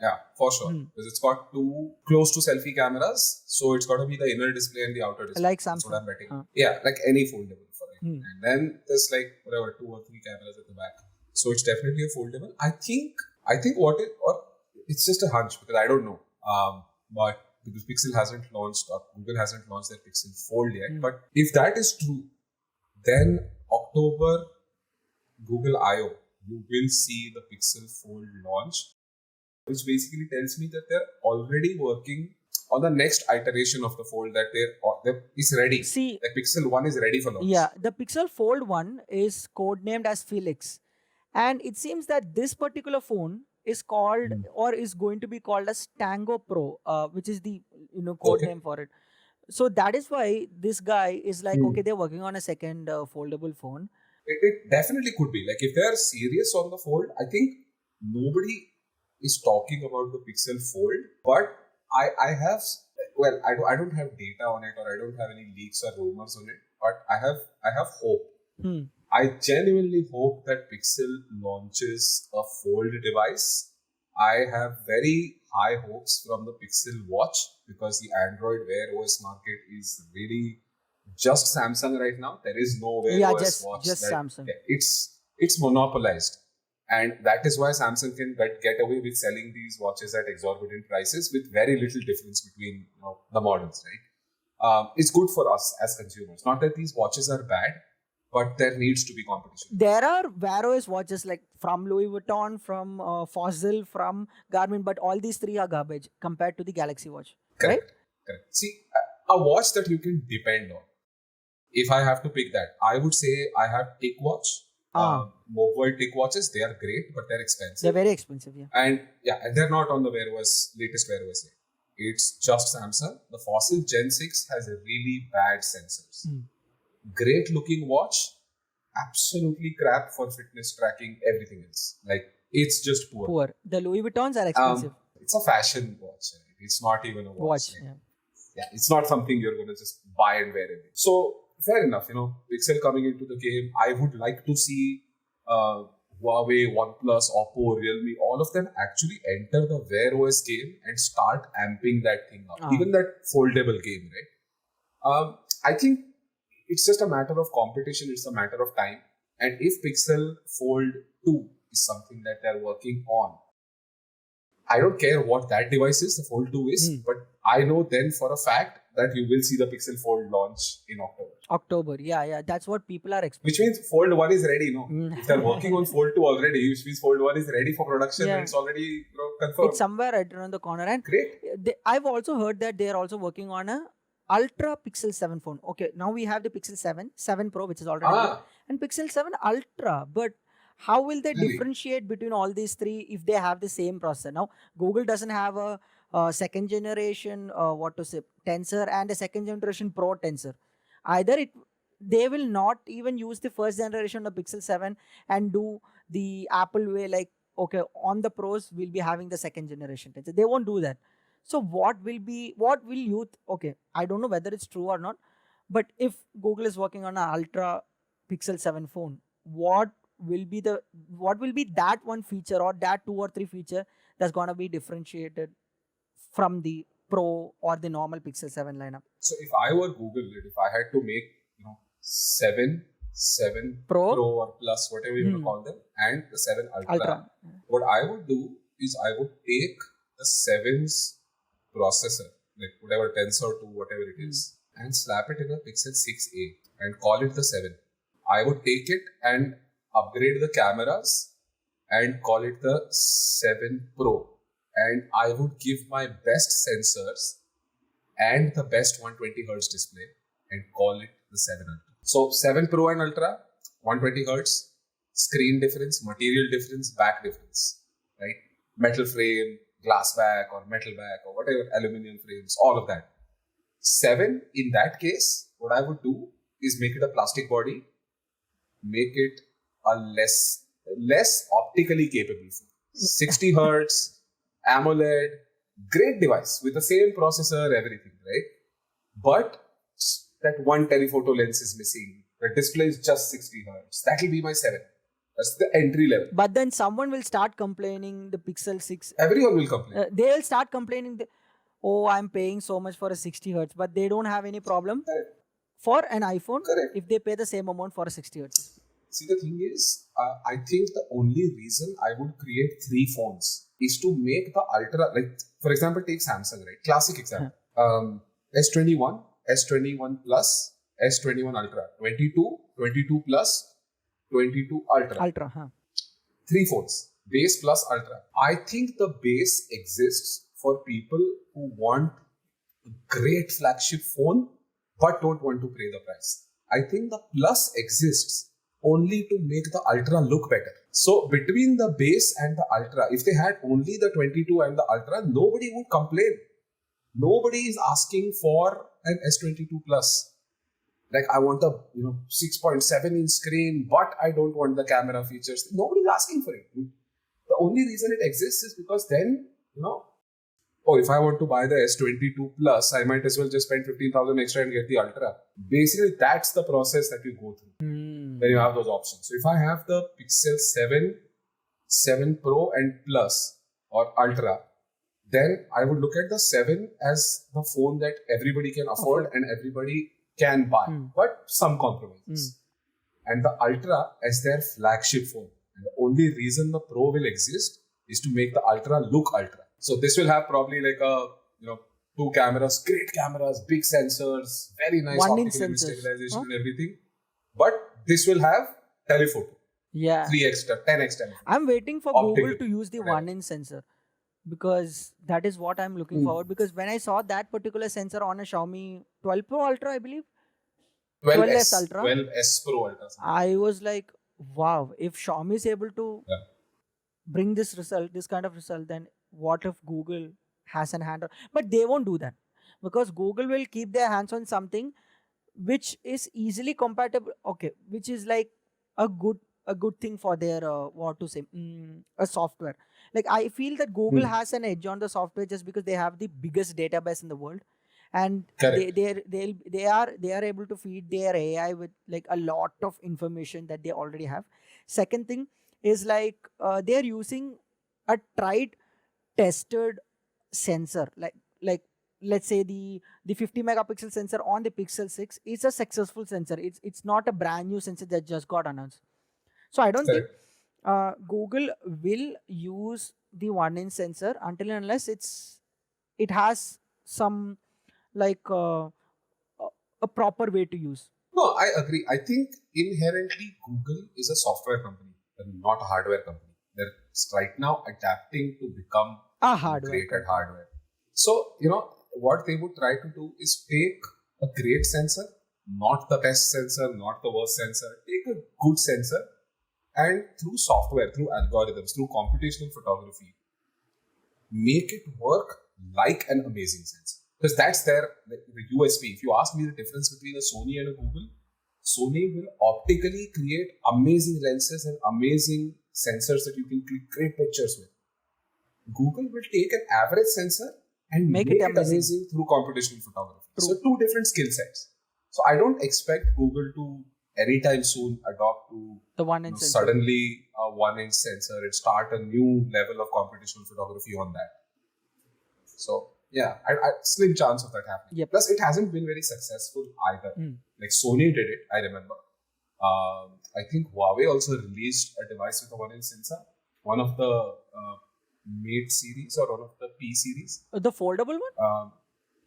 Yeah, for sure. Because it's got two close to selfie cameras, so it's got to be the inner display and the outer display. Like Samsung. That's what I'm betting. Yeah, like any foldable for it. And then there's like whatever 2 or 3 cameras at the back. So it's definitely a foldable. I think it's just a hunch because I don't know. But because Pixel hasn't launched or Google hasn't launched their Pixel Fold yet. But if that is true, then October Google I/O, you will see the Pixel Fold launch, which basically tells me that they're already working on the next iteration of the Fold, that is ready. See, the Pixel 1 is ready for launch. Yeah, the Pixel Fold 1 is codenamed as Felix. And it seems that this particular phone is called or is going to be called as Tango Pro, which is the code name for it. So that is why this guy is like, okay, they're working on a second foldable phone. It definitely could be. Like if they're serious on the Fold, I think nobody is talking about the Pixel Fold. But I don't have data on it, or I don't have any leaks or rumors on it. But I have hope. I genuinely hope that Pixel launches a Fold device. I have very high hopes from the Pixel Watch because the Android Wear OS market is really just Samsung right now. There is no Wear OS watch. Just Samsung. It's monopolized. And that is why Samsung can get away with selling these watches at exorbitant prices with very little difference between the models, right? It's good for us as consumers. Not that these watches are bad, but there needs to be competition. There are Wear OS watches like from Louis Vuitton, from Fossil, from Garmin, but all these three are garbage compared to the Galaxy Watch. Correct. Right? Correct. See, a watch that you can depend on. if I have to pick that, I would say I have TicWatch. Mobile TicWatches, they are great, but they're expensive. They're very expensive, yeah. And they're not on the Wear OS, latest Wear OS yet. It's just Samsung. The Fossil Gen 6 has really bad sensors. Great looking watch, absolutely crap for fitness tracking, everything else. Like, it's just poor. Poor. The Louis Vuittons are expensive. It's a fashion watch. Right? It's not even a watch. Yeah. Yeah, it's not something you're going to just buy and wear it. So, fair enough, Pixel coming into the game. I would like to see Huawei, OnePlus, Oppo, Realme, all of them actually enter the Wear OS game and start amping that thing up. Even that foldable game, right? I think it's just a matter of competition. It's a matter of time. And if Pixel Fold 2 is something that they're working on, I don't care what that device is, the Fold 2 is, but I know then for a fact that you will see the Pixel Fold launch in October. October, yeah. That's what people are expecting. Which means Fold 1 is ready, no? If they're working on Fold 2 already, which means Fold 1 is ready for production and it's already confirmed. It's somewhere right around the corner. And great. I've also heard that they're also working on a Ultra Pixel 7 phone. Okay, now we have the Pixel 7 Pro, which is already good, and Pixel 7 Ultra. But how will they differentiate between all these three if they have the same processor? Now, Google doesn't have a second generation, Tensor and a second generation Pro Tensor. Either they will not even use the first generation of Pixel 7 and do the Apple way, like, okay, on the Pros, we'll be having the second generation Tensor. They won't do that. So what will you, okay, I don't know whether it's true or not, but if Google is working on an Ultra Pixel 7 phone, what will be that one feature or that 2 or 3 feature that's going to be differentiated from the Pro or the normal Pixel 7 lineup? So if I were Google, if I had to make 7 Pro or Plus, whatever you want to call them, and the 7 Ultra, what I would do is I would take the 7's processor, like whatever Tensor 2, whatever it is, and slap it in a Pixel 6a and call it the 7. I would take it and upgrade the cameras and call it the 7 Pro. And I would give my best sensors and the best 120Hz display and call it the 7 Ultra. So 7 Pro and Ultra, 120Hz, screen difference, material difference, back difference, right? Metal frame, glass back or metal back or whatever, aluminum frames, all of that. 7, in that case, what I would do is make it a plastic body, make it a less optically capable phone. 60 Hz, AMOLED, great device with the same processor, everything, right? But that one telephoto lens is missing. The display is just 60 Hz. That will be my 7. That's the entry level. But then someone will start complaining the Pixel 6. Everyone will complain. They will start complaining, I'm paying so much for a 60 Hz, but they don't have any problem for an iPhone if they pay the same amount for a 60 Hz. See, the thing is, I think the only reason I would create 3 phones is to make the Ultra, like, for example, take Samsung, right? Classic example. S21, S21 Plus, S21 Ultra, 22, 22 Plus, 22 Ultra. 3 phones, base plus Ultra. I think the base exists for people who want a great flagship phone but don't want to pay the price. I think the Plus exists only to make the Ultra look better. So between the base and the Ultra, if they had only the 22 and the Ultra, nobody would complain. Nobody is asking for an S22 Plus. Like, I want a 6.7 inch screen, but I don't want the camera features. Nobody's asking for it. The only reason it exists is because then, if I want to buy the S22 Plus, I might as well just spend 15,000 extra and get the Ultra. Basically, that's the process that you go through. Then you have those options. So if I have the Pixel 7 Pro and Plus or Ultra, then I would look at the 7 as the phone that everybody can afford and everybody can buy, but some compromises. And the Ultra as their flagship phone. And the only reason the Pro will exist is to make the Ultra look Ultra. So this will have probably like a 2 cameras, great cameras, big sensors, very nice optical image stabilization and everything. But this will have telephoto. Yeah. 3x, 10x telephoto. I'm waiting for Google to use the 1-inch sensor, because that is what I'm looking forward. Because when I saw that particular sensor on a Xiaomi 12 Pro Ultra, I believe, 12S Ultra. 12S Pro Ultra. I was like, wow, if Xiaomi is able to Yeah. bring this result, this kind of result, then what if Google has an hand on? But they won't do that because Google will keep their hands on something which is easily compatible. Okay, which is like a good thing for their what to say, a software. Like I feel that Google Hmm. has an edge on the software just because they have the biggest database in the world, and Correct. they are able to feed their AI with like a lot of information that they already have. Second thing is like they are using a tried tested sensor, like let's say the 50 megapixel sensor on the Pixel 6 is a successful sensor. It's not a brand new sensor that just got announced. So I don't think Correct. Google will use the 1 inch sensor until and unless it has some like a a proper way to use. No, I agree. I think inherently Google is a software company and not a hardware company. They're right now adapting to become A hardware great at company. hardware. So, what they would try to do is take a great sensor, not the best sensor, not the worst sensor, take a good sensor and through software, through algorithms, through computational photography, make it work like an amazing sensor. Because that's the USP. If you ask me the difference between a Sony and a Google, Sony will optically create amazing lenses and amazing sensors that you can click great pictures with. Google will take an average sensor and Make make it it amazing. amazing through computational photography. True. So two different skill sets. So I don't expect Google to anytime soon adopt to The 1 inch sensor. suddenly a 1 inch sensor and start a new level of computational photography on that. So yeah, slim chance of that happening. Yep. Plus, it hasn't been very successful either. Mm. Like Sony did it, I remember. I think Huawei also released a device with a 1 inch sensor. One of the Mate series or one of the P series. The foldable one?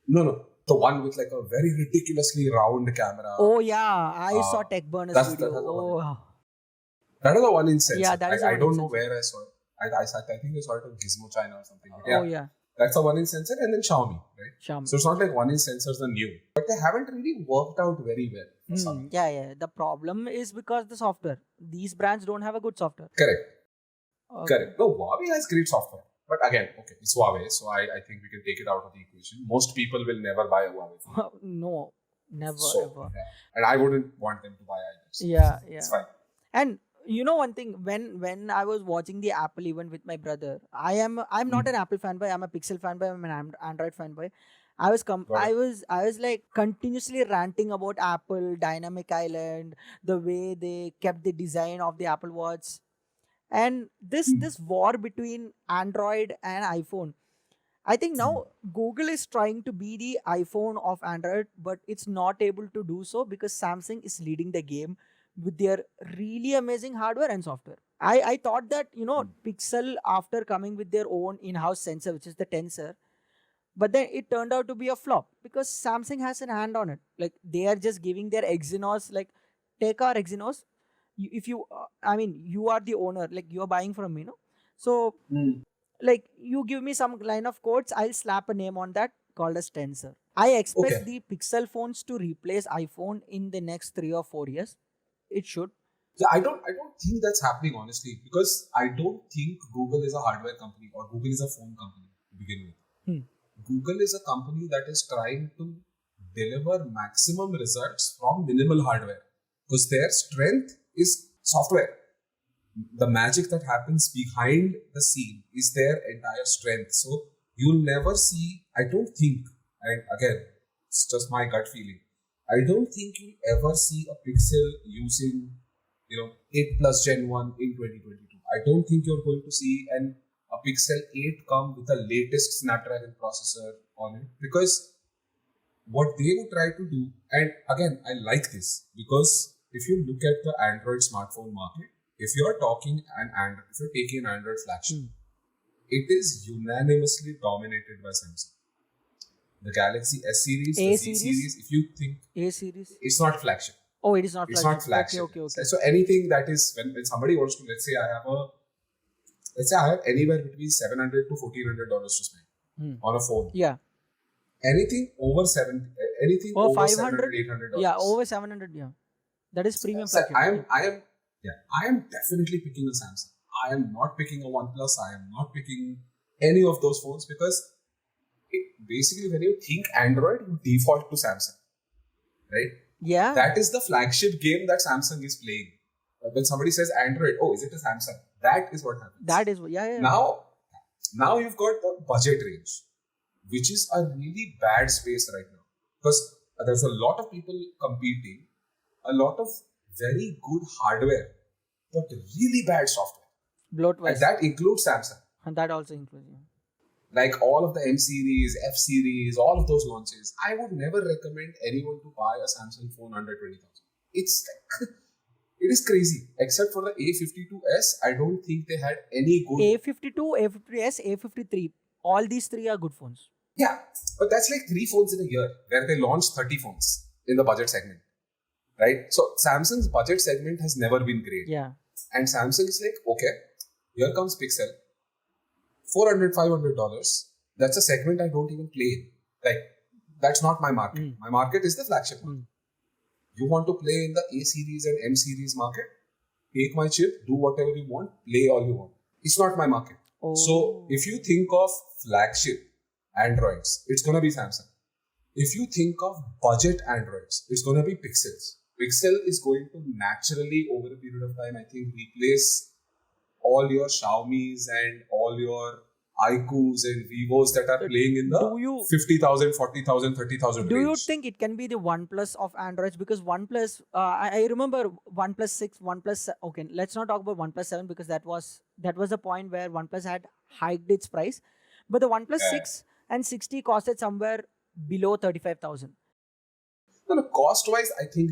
No, the one with like a very ridiculously round camera. Oh yeah, I saw Uh, Tech Burners that's video. the one. Oh That is a 1 inch sensor. yeah, that is a I 1 don't inch know sensor. where I saw it. I think I saw it on Gizmo China or something. But Oh yeah, yeah, that's a 1 inch sensor, and then Xiaomi, right? Xiaomi. So it's not like 1 inch sensors are new, but they haven't really worked out very well for some. Yeah. The problem is because the software. These brands don't have a good software. Correct. Okay. Correct. No, Huawei has great software. But again, okay, it's Huawei, so I think we can take it out of the equation. Most people will never buy a Huawei phone. No, never So, ever. yeah. And I wouldn't want them to buy either. So Yeah. it's fine. And you know one thing, when I was watching the Apple event with my brother, I'm not an Apple fanboy. I'm a Pixel fanboy. I'm an Android fanboy. I was Got it. I was like continuously ranting about Apple Dynamic Island, the way they kept the design of the Apple Watch, and this war between Android and iPhone. I think now Google is trying to be the iPhone of Android, but it's not able to do so because Samsung is leading the game with their really amazing hardware and software. I thought that, Pixel, after coming with their own in-house sensor, which is the Tensor, but then it turned out to be a flop because Samsung has an hand on it. Like they are just giving their Exynos, like take our Exynos. If you, I mean, you are the owner, like you are buying from me, no? So Mm. like you give me some line of codes, I'll slap a name on that called as Tensor. I expect Okay. the Pixel phones to replace iPhone in the next 3 or 4 years. It should. Yeah, I don't think that's happening honestly because I don't think Google is a hardware company or Google is a phone company to begin with. Hmm. Google is a company that is trying to deliver maximum results from minimal hardware because their strength is software. The magic that happens behind the scene is their entire strength. So you'll never see, I don't think, and again, it's just my gut feeling, I don't think you'll ever see a Pixel using 8 plus Gen 1 in 2022. I don't think you're going to see a Pixel 8 come with the latest Snapdragon processor on it because what they would try to do, and again, I like this because if you look at the Android smartphone market, if you're talking if you're taking an Android flagship, it is unanimously dominated by Samsung. The Galaxy S series, A the Z series? series, if you think A series. it's not flagship. Oh, it is not. It's flagship. not flagship. Okay. So anything that is when somebody wants to, let's say I have anywhere between $700 to $1,400 to spend on a phone. Yeah. anything over anything Or over 500, 700, $800. yeah, over 700, yeah. That is premium So flagship. I am definitely picking a Samsung. I am not picking a OnePlus. I am not picking any of those phones because basically when you think Android, you default to Samsung, right? Yeah. That is the flagship game that Samsung is playing. When somebody says Android, oh, is it a Samsung? That is what happens. That is, yeah. Now you've got the budget range, which is a really bad space right now because there's a lot of people competing, a lot of very good hardware, but really bad software. Bloatware. And that includes Samsung. And that also includes, yeah. Like all of the M series, F series, all of those launches, I would never recommend anyone to buy a Samsung phone under 20,000. It's like, it is crazy. Except for the A52s, I don't think they had any good. A52, A50s, A53. All these three are good phones. Yeah, but that's like 3 phones in a year where they launched 30 phones in the budget segment. Right? So Samsung's budget segment has never been great. Yeah. And Samsung is like, okay, here comes Pixel. $400, $500. That's a segment I don't even play in. Like, that's not my market. My market is the flagship market. You want to play in the A series and M series market? Take my chip, do whatever you want, play all you want. It's not my market. Oh. So, if you think of flagship Androids, it's going to be Samsung. If you think of budget Androids, it's going to be Pixels. Pixel is going to naturally, over a period of time, I think, replace all your Xiaomis and all your iQOOs and Vivos that are playing in the 50,000, 40,000, 30,000 range. Do you think it can be the OnePlus of Androids? Because OnePlus, I remember OnePlus 6, OnePlus, okay, let's not talk about OnePlus 7 because that was the point where OnePlus had hiked its price. But the OnePlus 6 and 60 costed somewhere below 35,000. No, cost-wise, I think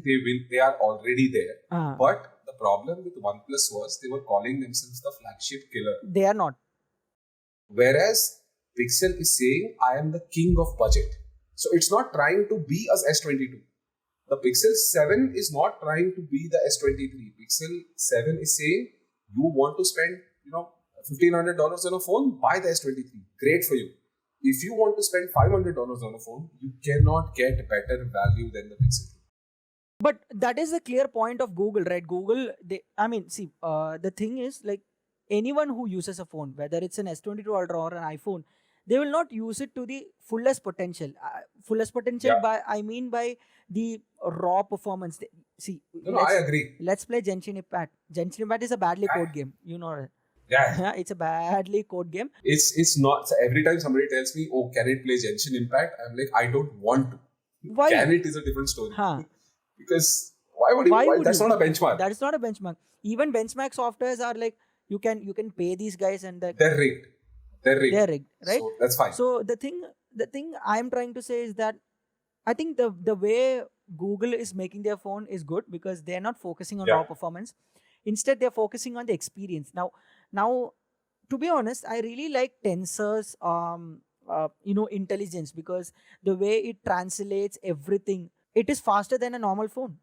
they are already there. But the problem with OnePlus was they were calling themselves the flagship killer. They are not. Whereas Pixel is saying, I am the king of budget. So it's not trying to be as S22. The Pixel 7 is not trying to be the S23. Pixel 7 is saying, you want to spend, $1,500 on a phone, buy the S23. Great for you. If you want to spend $500 on a phone, you cannot get better value than the Pixel 2. But that is the clear point of Google, right? Google, the thing is, like, anyone who uses a phone, whether it's an S22 Ultra or an iPhone, they will not use it to the fullest potential. By the raw performance. I agree. Let's play Genshin Impact. Genshin Impact is a badly coded game. You know it. Yeah. It's a badly coded game. It's not. So every time somebody tells me, oh, can it play Genshin Impact? I'm like, I don't want to. Why? Can it is a different story. Because why would you? That's not a benchmark. That is not a benchmark. Even benchmark softwares are like, you can pay these guys and they're rigged. They're rigged, right? So that's fine. So the thing I'm trying to say is that I think the way Google is making their phone is good because they're not focusing on raw performance. Instead, they're focusing on the experience. Now, to be honest, I really like Tensor's intelligence because the way it translates everything, it is faster than a normal phone.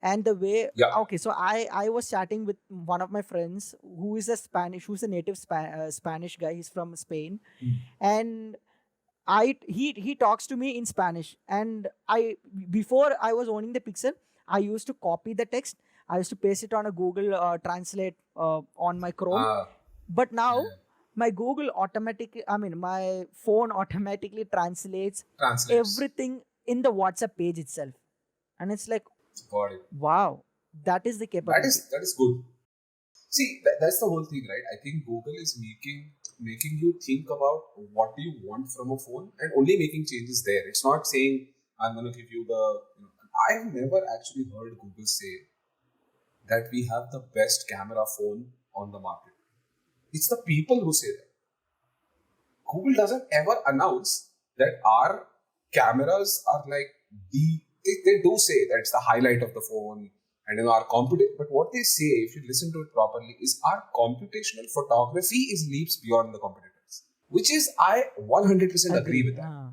And the way, okay, so I was chatting with one of my friends who's a native Spanish guy. He's from Spain, and he talks to me in Spanish. And before I was owning the Pixel, I used to copy the text. I used to paste it on a Google Translate on my Chrome. But now my my phone automatically translates everything in the WhatsApp page itself, and it's like. Got it. Wow, that is the capability. That is good. See, that's the whole thing, right? I think Google is making you think about what do you want from a phone and only making changes there. It's not saying I'm going to give you I've never actually heard Google say that we have the best camera phone on the market. It's the people who say that. Google doesn't ever announce that our cameras are like they do say that it's the highlight of the phone and our but what they say, if you listen to it properly, is our computational photography is leaps beyond the competitors, which is I 100% agree with that.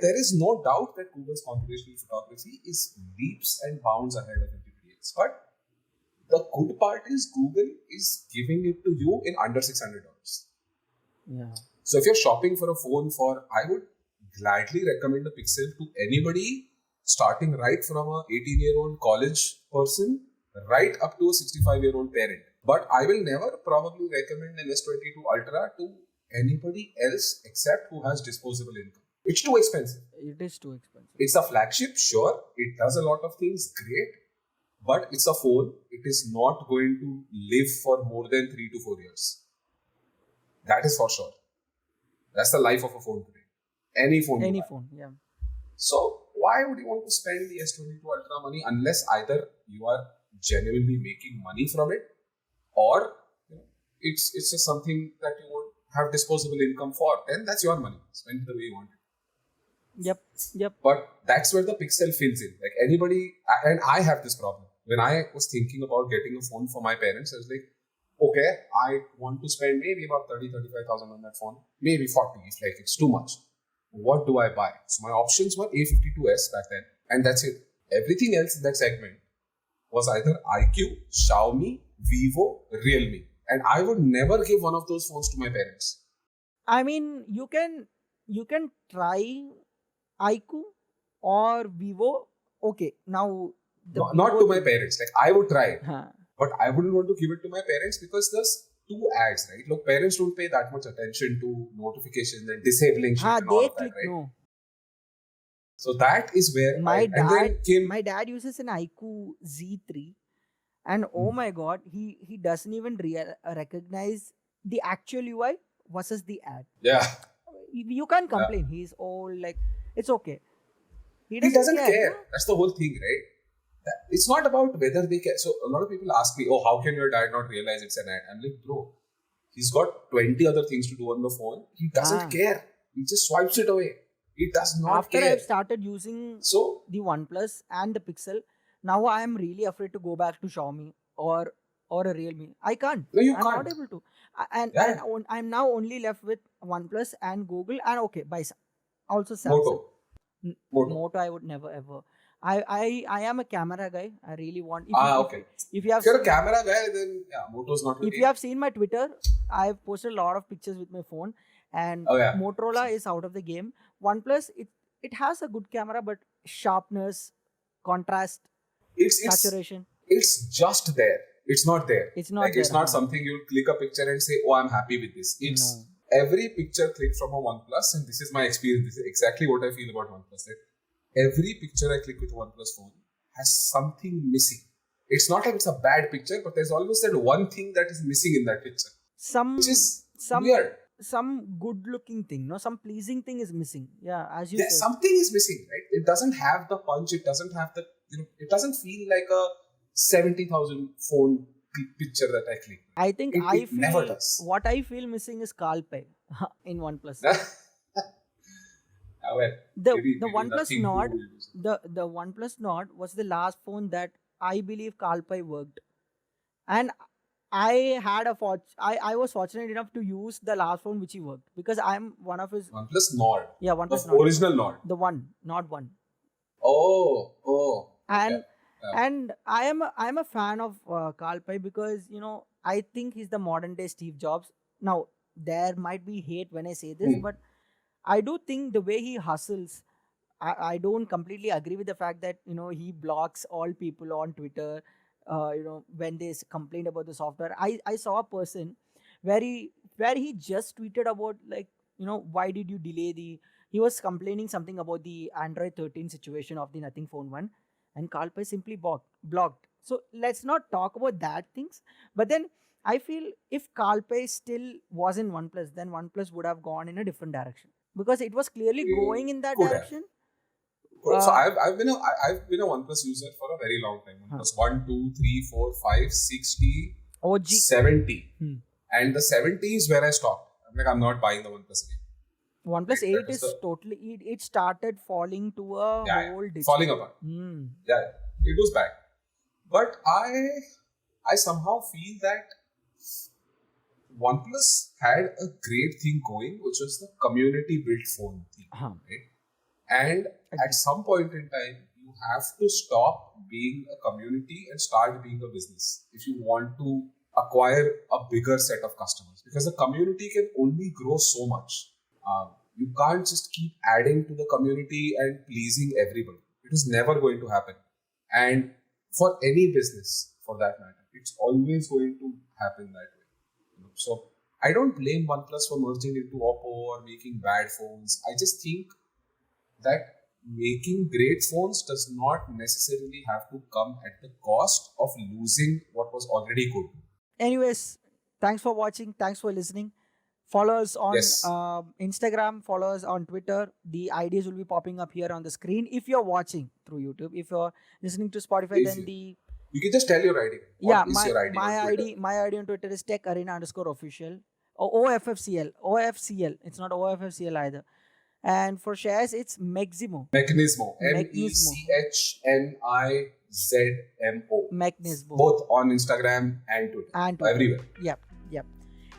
There is no doubt that Google's computational photography is leaps and bounds ahead of everybody else. But the good part is Google is giving it to you in under $600. Yeah. So if you're shopping for a phone I would gladly recommend a Pixel to anybody starting right from a 18-year-old college person right up to a 65-year-old parent. But I will never probably recommend an S22 Ultra to anybody else except who has disposable income. It's too expensive. It is too expensive. It's a flagship, sure. It does a lot of things great, but it's a phone. It is not going to live for more than 3 to 4 years. That is for sure. That's the life of a phone today. Any phone. Any phone, yeah. So why would you want to spend the S22 Ultra money unless either you are genuinely making money from it, or it's just something that you won't have disposable income for? Then that's your money. Spend it the way you want it. Yep. But that's where the Pixel fills in. Like anybody, and I have this problem. When I was thinking about getting a phone for my parents, I was like, okay, I want to spend maybe about 35,000 on that phone, maybe 40 if like it's too much. What do I buy? So my options were A52s back then, and that's it. Everything else in that segment was either iQOO, Xiaomi, Vivo, Realme, and I would never give one of those phones to my parents. I mean, you can try iQOO or Vivo. Okay, now Not to my parents. Like I would try it, Huh. but I wouldn't want to give it to my parents because there's 2 ads, right? Look, parents don't pay that much attention to notifications and disabling shit and all They of that, click right? no. So that is where My and then dad, came my dad uses an iQOO Z3, and oh my god, he doesn't even recognize the actual UI versus the ad. yeah. You can't complain. He's old, like it's okay. He He doesn't care. care. That's the whole thing, right? It's not about whether they care. So a lot of people ask me, oh, how can your dad not realize it's an ad? I'm like, bro, he's got 20 other things to do on the phone. He doesn't care. He just swipes it away. He does not After care. I've started using So the OnePlus and the Pixel, now I am really afraid to go back to Xiaomi or a Realme. I can't. no, you I'm can't. not able to. I'm now only left with OnePlus and Google, and okay, by also Samsung. Moto. Moto, I would never ever. I am a camera guy. I really want. Okay. If you have If you're a seen, camera guy, then yeah, Moto's not if really. you have seen my Twitter, I've posted a lot of pictures with my phone, and Oh, yeah. Motorola is out of the game. OnePlus, it has a good camera, but sharpness, contrast, It's saturation, it's just there. It's not there. it's not Like there. it's not something you'll click a picture and say, oh, I'm happy with this. It's No. every picture clicked from a OnePlus, and this is my experience. This is exactly what I feel about OnePlus. That every picture I click with a OnePlus phone has something missing. It's not like it's a bad picture, but there's always that one thing that is missing in that picture, which is weird. Some good looking thing, no, some pleasing thing is missing. Yeah, as you Yeah, said. something is missing, right? It doesn't have the punch. It doesn't have the, it doesn't feel like a 70,000 phone picture that I click. I think It never does. what I feel missing is CarPlay in OnePlus. Well, The maybe OnePlus nothing Nord, to do. the OnePlus Nord was the last phone that I believe CarPlay worked, and I had I was fortunate enough to use the last phone which he worked, because I'm one of his OnePlus Nord. OnePlus The Nord, original Nord. the one, not one, Oh. and Yeah. and I'm a fan of CarPlay because I think he's the modern day Steve Jobs. Now there might be hate when I say this, Hmm. but I do think the way he hustles, I don't completely agree with the fact that he blocks all people on Twitter. When they complained about the software, I saw a person where he just tweeted about, like, why did you delay the? He was complaining something about the Android 13 situation of the Nothing Phone 1, and CarPlay simply blocked. So let's not talk about that things. But then I feel if CarPlay still was in OnePlus, then OnePlus would have gone in a different direction, because it was clearly going in that Could have. direction. So I've been a OnePlus user for a very long time. OnePlus 1, 2, 3, 4, 5, 60, OG. 70. Hmm. And the 70 is where I stopped. I'm like, I'm not buying the OnePlus again. OnePlus That 8 is is the- totally, it started falling to a Yeah, whole ditch. falling apart. Hmm. Yeah, it was bad. But I somehow feel that OnePlus had a great thing going, which was the community built phone thing. Uh-huh. Right? And at some point in time, you have to stop being a community and start being a business if you want to acquire a bigger set of customers, because the community can only grow so much. You can't just keep adding to the community and pleasing everybody. It is never going to happen. And for any business, for that matter, it's always going to happen that way. So I don't blame OnePlus for merging into Oppo or making bad phones. I just think that making great phones does not necessarily have to come at the cost of losing what was already good. Anyways, thanks for watching. Thanks for listening. Follow us on Yes. Instagram. Follow us on Twitter. The IDs will be popping up here on the screen. If you're watching through YouTube, if you're listening to Spotify, If then you- You can just tell your ID. yeah, What is your ID on Twitter? my ID on Twitter is TechArena_official. OFFCL. OFCL. It's not OFFCL either. And for shares, it's Meximo. Mechanismo. Mechanismo. MECHNIZMO. Mechanismo. Both on Instagram and Twitter. And Twitter. Everywhere. Yep.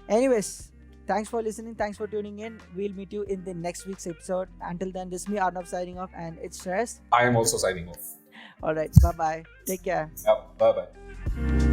Anyways, thanks for listening. Thanks for tuning in. We'll meet you in the next week's episode. Until then, this is me, Arnav, signing off, and it's Shreyas. I am also signing off. All right. Bye-bye. Take care. Bye bye.